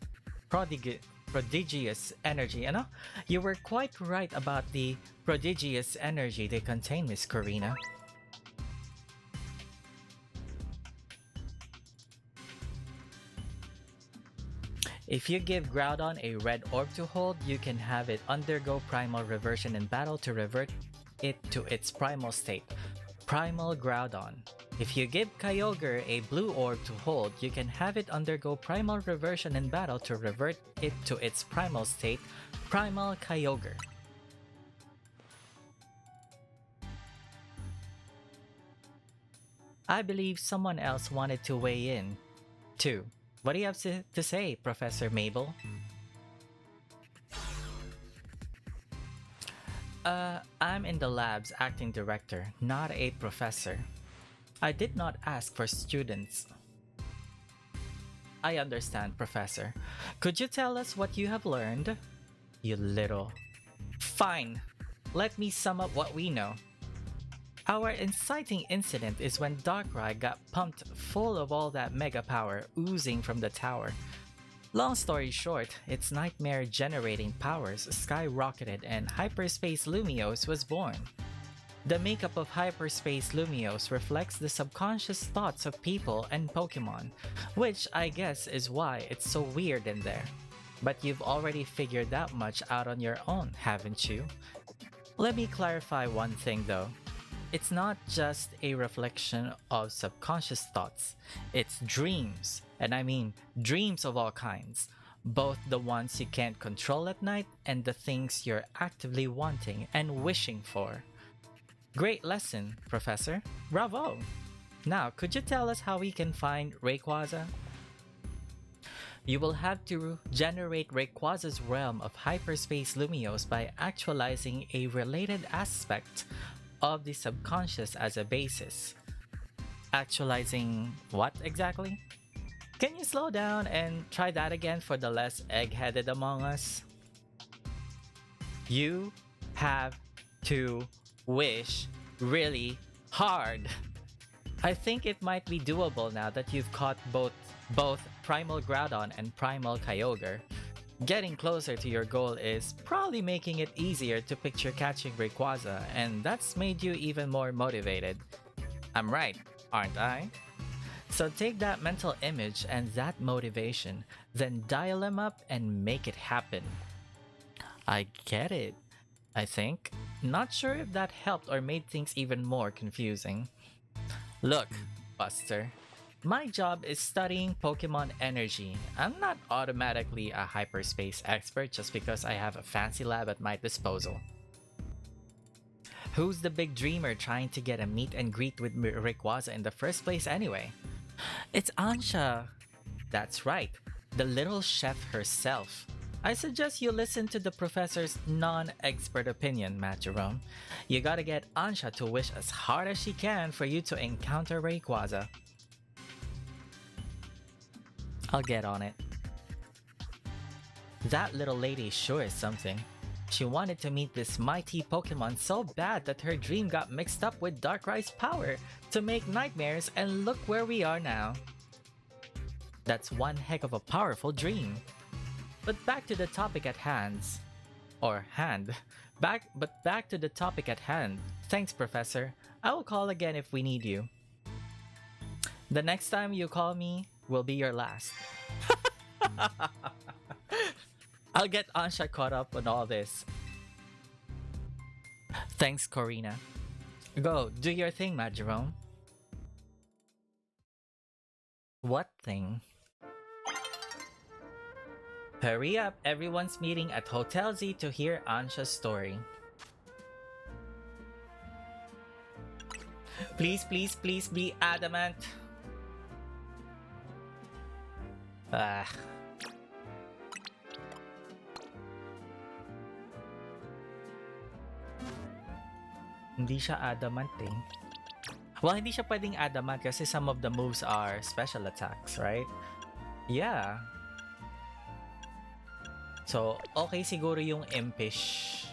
prodigious energy, You were quite right about the prodigious energy they contain, Miss Corina. If you give Groudon a red orb to hold, you can have it undergo primal reversion in battle to revert it to its primal state. Primal Groudon. If you give Kyogre a blue orb to hold, you can have it undergo primal reversion in battle to revert it to its primal state. Primal Kyogre. I believe someone else wanted to weigh in, too. What do you have to say, Professor Mabel? I'm in the lab's acting director, not a professor. I did not ask for students. I understand, Professor. Could you tell us what you have learned? You little... Fine. Let me sum up what we know. Our inciting incident is when Darkrai got pumped full of all that mega power oozing from the tower. Long story short, its nightmare-generating powers skyrocketed and Hyperspace Lumiose was born. The makeup of Hyperspace Lumiose reflects the subconscious thoughts of people and Pokémon, which I guess is why it's so weird in there. But you've already figured that much out on your own, haven't you? Let me clarify one thing though. It's not just a reflection of subconscious thoughts, it's dreams, and I mean dreams of all kinds, both the ones you can't control at night and the things you're actively wanting and wishing for. Great lesson, Professor. Bravo! Now, could you tell us how we can find Rayquaza? You will have to generate Rayquaza's realm of Hyperspace Lumiose by actualizing a related aspect of the subconscious as a basis. Actualizing what exactly? Can you slow down and try that again for the less egg-headed among us? You have to wish really hard. I think it might be doable now that you've caught both Primal Groudon and Primal Kyogre. Getting closer to your goal is probably making it easier to picture catching Rayquaza, and that's made you even more motivated. I'm right, aren't I? So take that mental image and that motivation, then dial them up and make it happen. I get it, I think. Not sure if that helped or made things even more confusing. Look, Buster, my job is studying Pokemon energy. I'm not automatically a hyperspace expert just because I have a fancy lab at my disposal. Who's the big dreamer trying to get a meet and greet with Rayquaza in the first place anyway? It's Ansha. That's right, the little chef herself. I suggest you listen to the professor's non-expert opinion, MattJerome. You gotta get Ansha to wish as hard as she can for you to encounter Rayquaza. I'll get on it. That little lady sure is something. She wanted to meet this mighty Pokemon so bad that her dream got mixed up with Darkrai's power to make nightmares, and look where we are now. That's one heck of a powerful dream. But back to the topic at hand. Or hand. Back to the topic at hand. Thanks, Professor. I will call again if we need you. The next time you call me will be your last. I'll get Ansha caught up on all this. Thanks, Corina. Go, do your thing, MattJerome. What thing? Hurry up, everyone's meeting at Hotel Z to hear Ansha's story. Please, please, please be adamant. Ah. Hindi siya adamant eh. Well, hindi siya pwedeng adamant kasi some of the moves are special attacks, right? Yeah. So, okay siguro yung impish.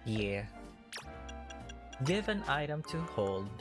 Yeah. Give an item to hold.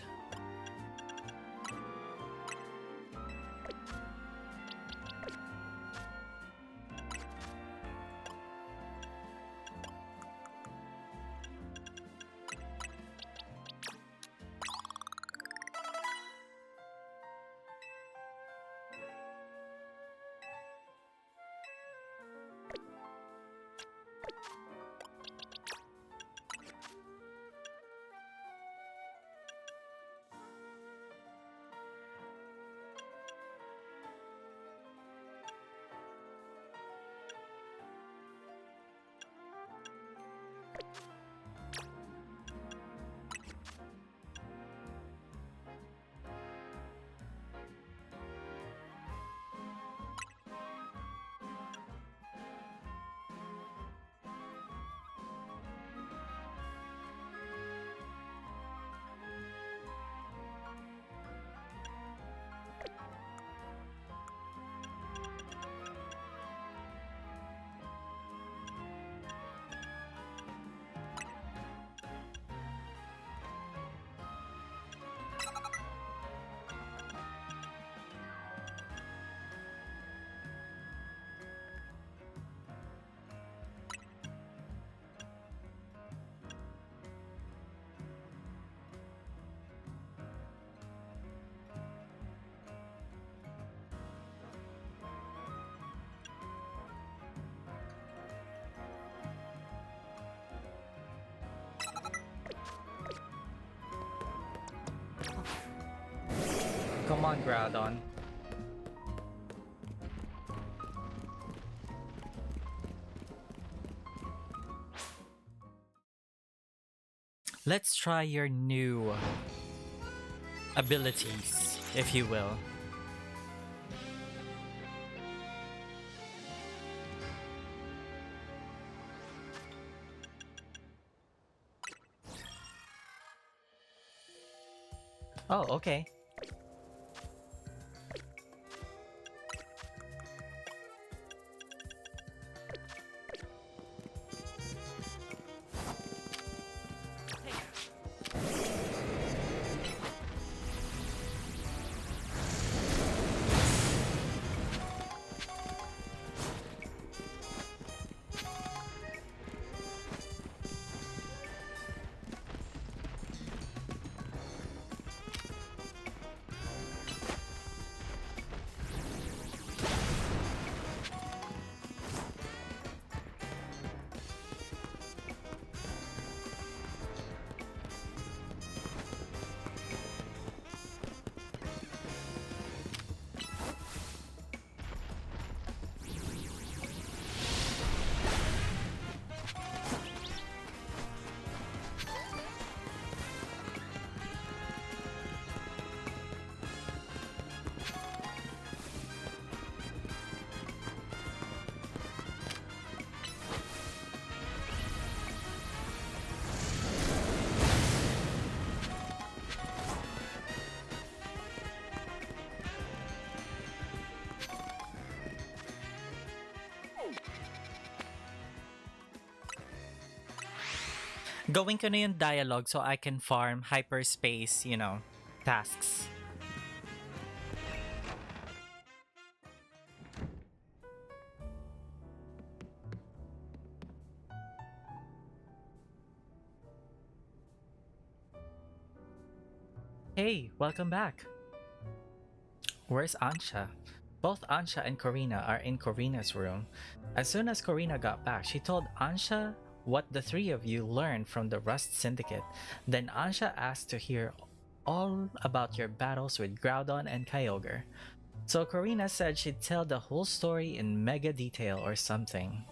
Come on, Groudon. Let's try your new abilities, if you will. Oh, okay. Going ko na yung dialogue so I can farm hyperspace, tasks. Hey, welcome back. Where's Ansha? Both Ansha and Corina are in Corina's room. As soon as Corina got back, she told Ansha what the three of you learned from the Rust Syndicate. Then Ansha asked to hear all about your battles with Groudon and Kyogre. So Corina said she'd tell the whole story in mega detail or something.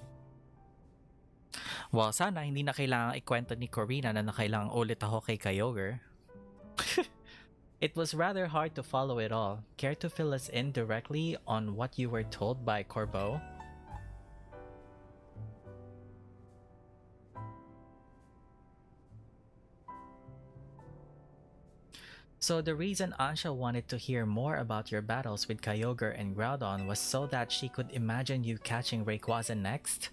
Well, sana hindi na kailangang ikwento ni Corina na nakailangang ulit ako kay Kyogre. It was rather hard to follow it all. Care to fill us in directly on what you were told by Corbeau? So the reason Ansha wanted to hear more about your battles with Kyogre and Groudon was so that she could imagine you catching Rayquaza next?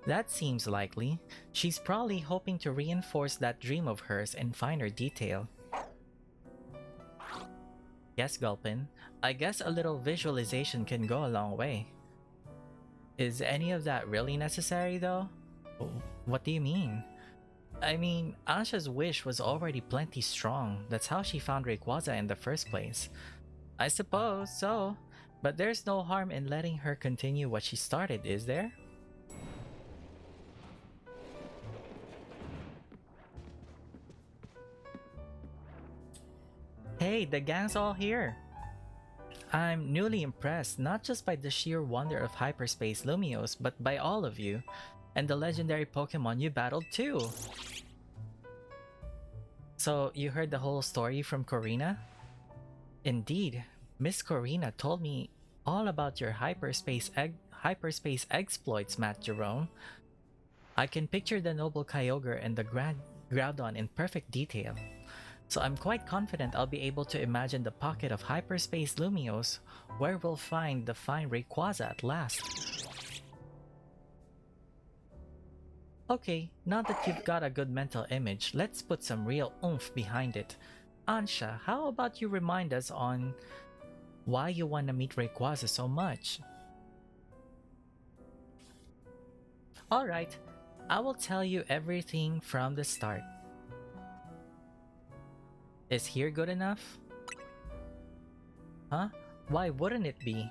That seems likely. She's probably hoping to reinforce that dream of hers in finer detail. Yes, Gulpin. I guess a little visualization can go a long way. Is any of that really necessary, though? What do you mean? I mean, Ansha's wish was already plenty strong. That's how she found Rayquaza in the first place. I suppose so, but there's no harm in letting her continue what she started, is there? Hey, the gang's all here! I'm newly impressed not just by the sheer wonder of hyperspace Lumios, but by all of you, and the legendary Pokémon you battled too! So, you heard the whole story from Corina? Indeed, Miss Corina told me all about your hyperspace exploits, MattJerome. I can picture the noble Kyogre and the Groudon in perfect detail. So I'm quite confident I'll be able to imagine the pocket of hyperspace Lumios where we'll find the fine Rayquaza at last. Okay, now that you've got a good mental image, let's put some real oomph behind it. Ansha, how about you remind us on why you want to meet Rayquaza so much? Alright, I will tell you everything from the start. Is here good enough? Huh? Why wouldn't it be?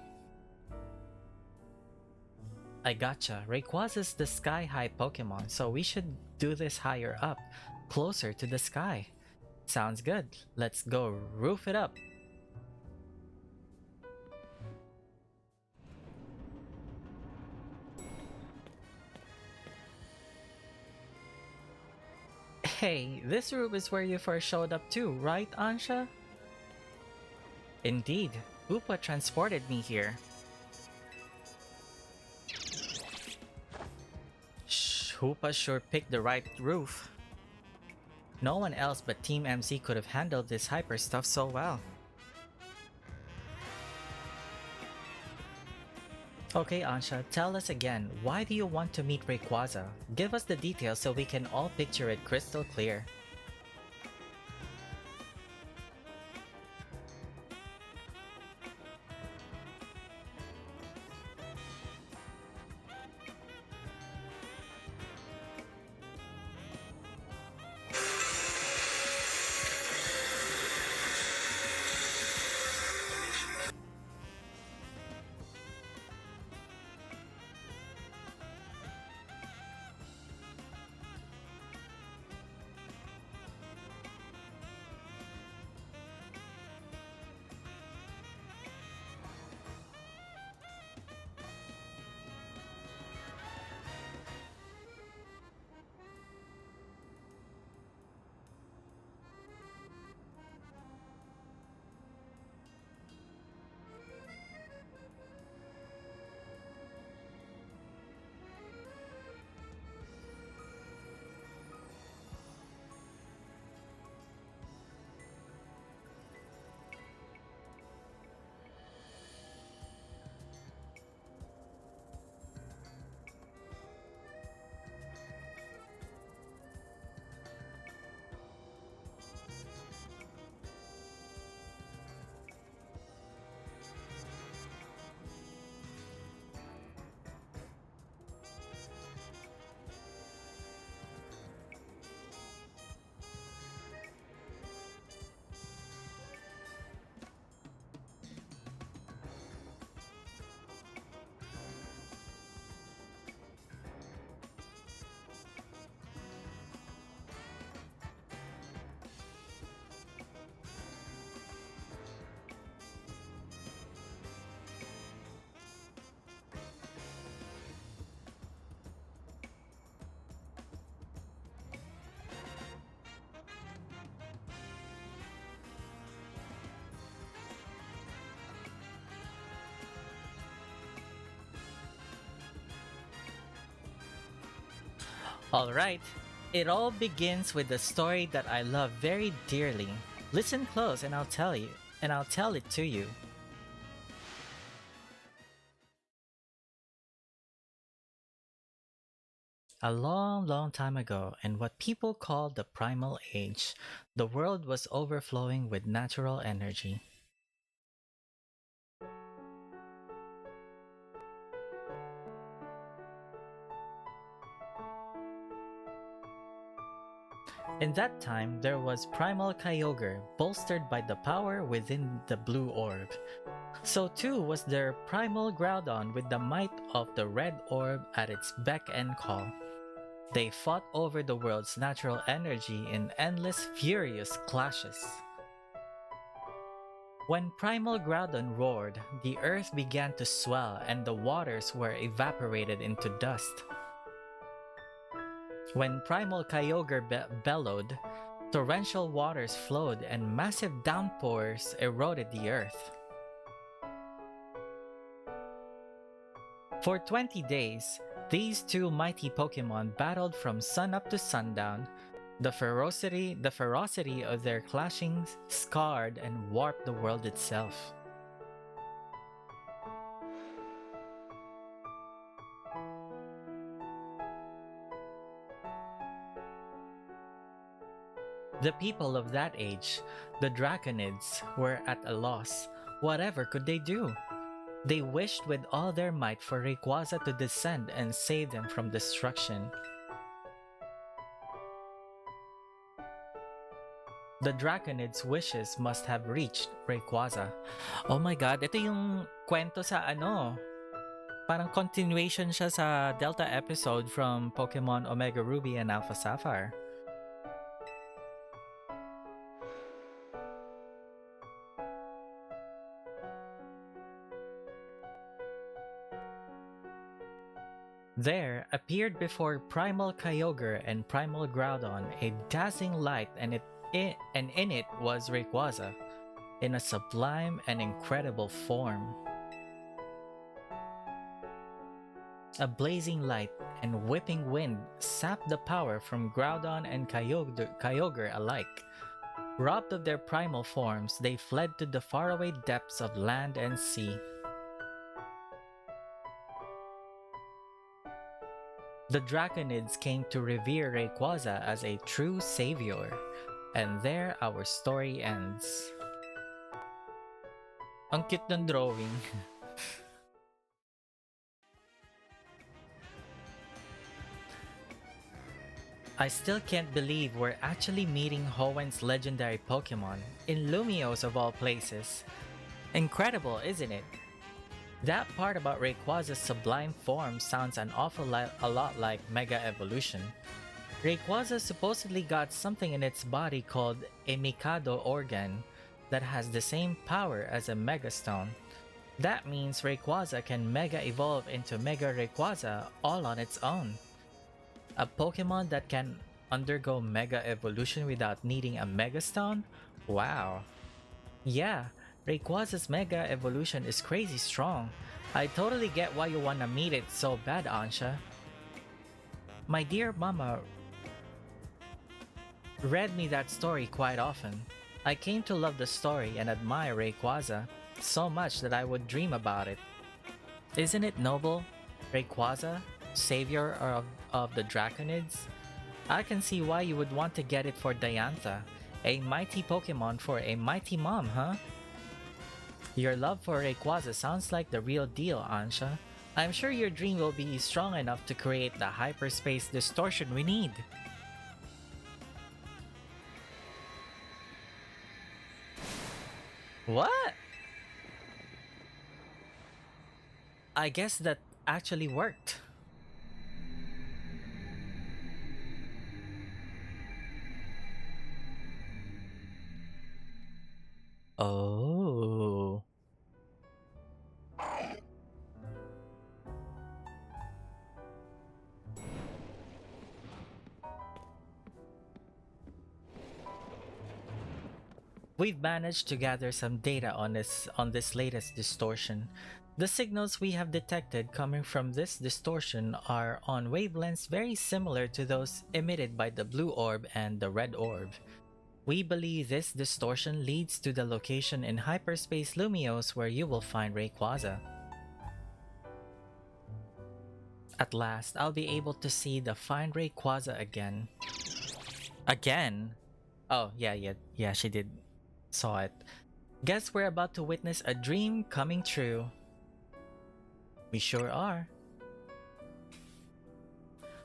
I gotcha. Rayquaza's the sky-high Pokemon, so we should do this higher up, closer to the sky. Sounds good. Let's go roof it up. Hey, this room is where you first showed up too, right, Ansha? Indeed, Hoopa transported me here. Shh, Hoopa sure picked the right roof. No one else but Team MC could have handled this hyper stuff so well. Okay, Ansha, tell us again, why do you want to meet Rayquaza? Give us the details so we can all picture it crystal clear. Alright, it all begins with the story that I love very dearly. Listen close and I'll tell it to you. A long, long time ago, in what people call the Primal Age, the world was overflowing with natural energy. In that time, there was Primal Kyogre, bolstered by the power within the blue orb. So too was there Primal Groudon with the might of the red orb at its beck and call. They fought over the world's natural energy in endless furious clashes. When Primal Groudon roared, the earth began to swell and the waters were evaporated into dust. When Primal Kyogre bellowed, torrential waters flowed and massive downpours eroded the earth. For 20 days, these two mighty Pokémon battled from sunup to sundown. The ferocity of their clashing scarred and warped the world itself. The people of that age, the Draconids, were at a loss. Whatever could they do? They wished with all their might for Rayquaza to descend and save them from destruction. The Draconids' wishes must have reached Rayquaza. Oh my god, ito yung kwento sa ano. Parang continuation siya sa Delta episode from Pokemon Omega Ruby and Alpha Sapphire. There appeared before Primal Kyogre and Primal Groudon a dazzling light, and in it was Rayquaza, in a sublime and incredible form. A blazing light and whipping wind sapped the power from Groudon and Kyogre alike. Robbed of their primal forms, they fled to the faraway depths of land and sea. The Draconids came to revere Rayquaza as a true savior, and there our story ends. Ang cute ng drawing. I still can't believe we're actually meeting Hoenn's legendary Pokémon in Lumiose of all places. Incredible, isn't it? That part about Rayquaza's sublime form sounds an a lot like Mega Evolution. Rayquaza supposedly got something in its body called a Mikado organ that has the same power as a Mega Stone. That means Rayquaza can Mega evolve into Mega Rayquaza all on its own. A Pokemon that can undergo Mega Evolution without needing a Mega Stone? Wow. Yeah, Rayquaza's Mega Evolution is crazy strong. I totally get why you wanna meet it so bad, Ansha. My dear mama read me that story quite often. I came to love the story and admire Rayquaza so much that I would dream about it. Isn't it noble? Rayquaza, savior of the Draconids? I can see why you would want to get it for Diantha, a mighty Pokemon for a mighty mom, huh? Your love for Rayquaza sounds like the real deal, Ansha. I'm sure your dream will be strong enough to create the hyperspace distortion we need. What? I guess that actually worked. Oh. We've managed to gather some data on this latest distortion. The signals we have detected coming from this distortion are on wavelengths very similar to those emitted by the blue orb and the red orb. We believe this distortion leads to the location in hyperspace Lumiose where you will find Rayquaza. At last, I'll be able to see the Find Rayquaza again. Again? Oh, yeah, she did. Saw it. Guess we're about to witness a dream coming true. We sure are.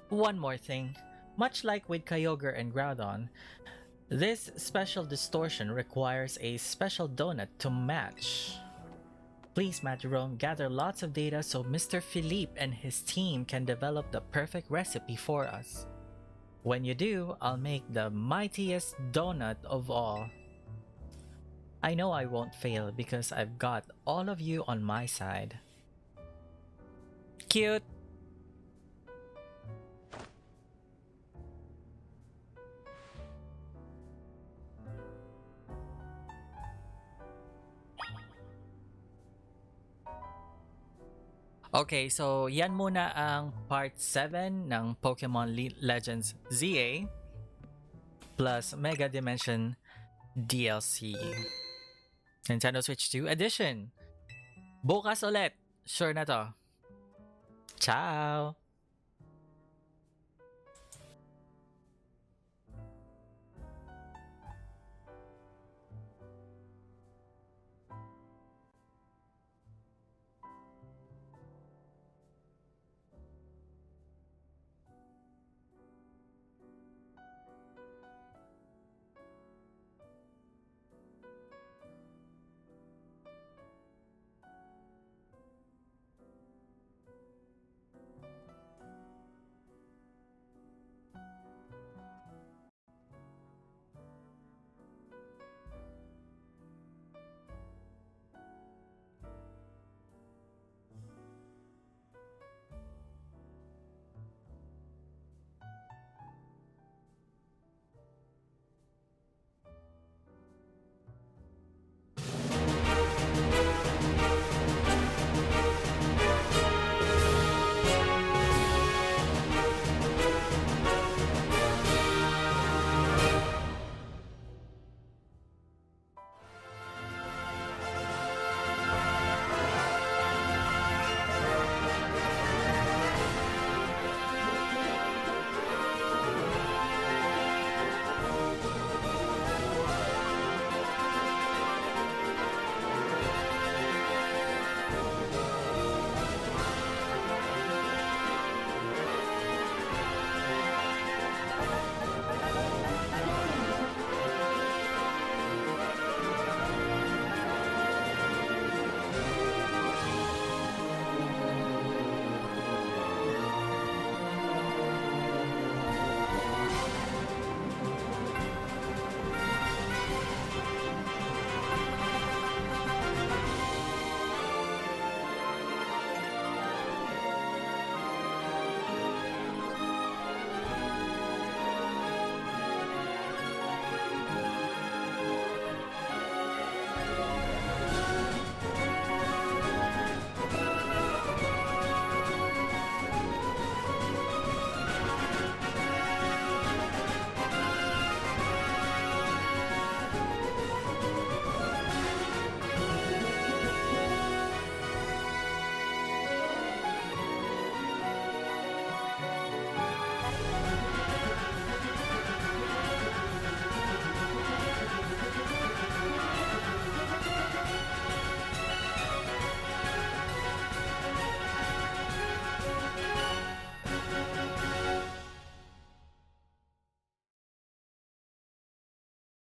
One more thing. Much like with Kyogre and Groudon, this special distortion requires a special donut to match. Please, MattJerome, gather lots of data so Mr. Philippe and his team can develop the perfect recipe for us. When you do, I'll make the mightiest donut of all. I know I won't fail because I've got all of you on my side. Cute! Okay, so yan muna ang part 7 ng Pokemon Legends ZA plus Mega Dimension DLC. Nintendo Switch 2 Edition. Bukas ulit. Sure na to. Ciao!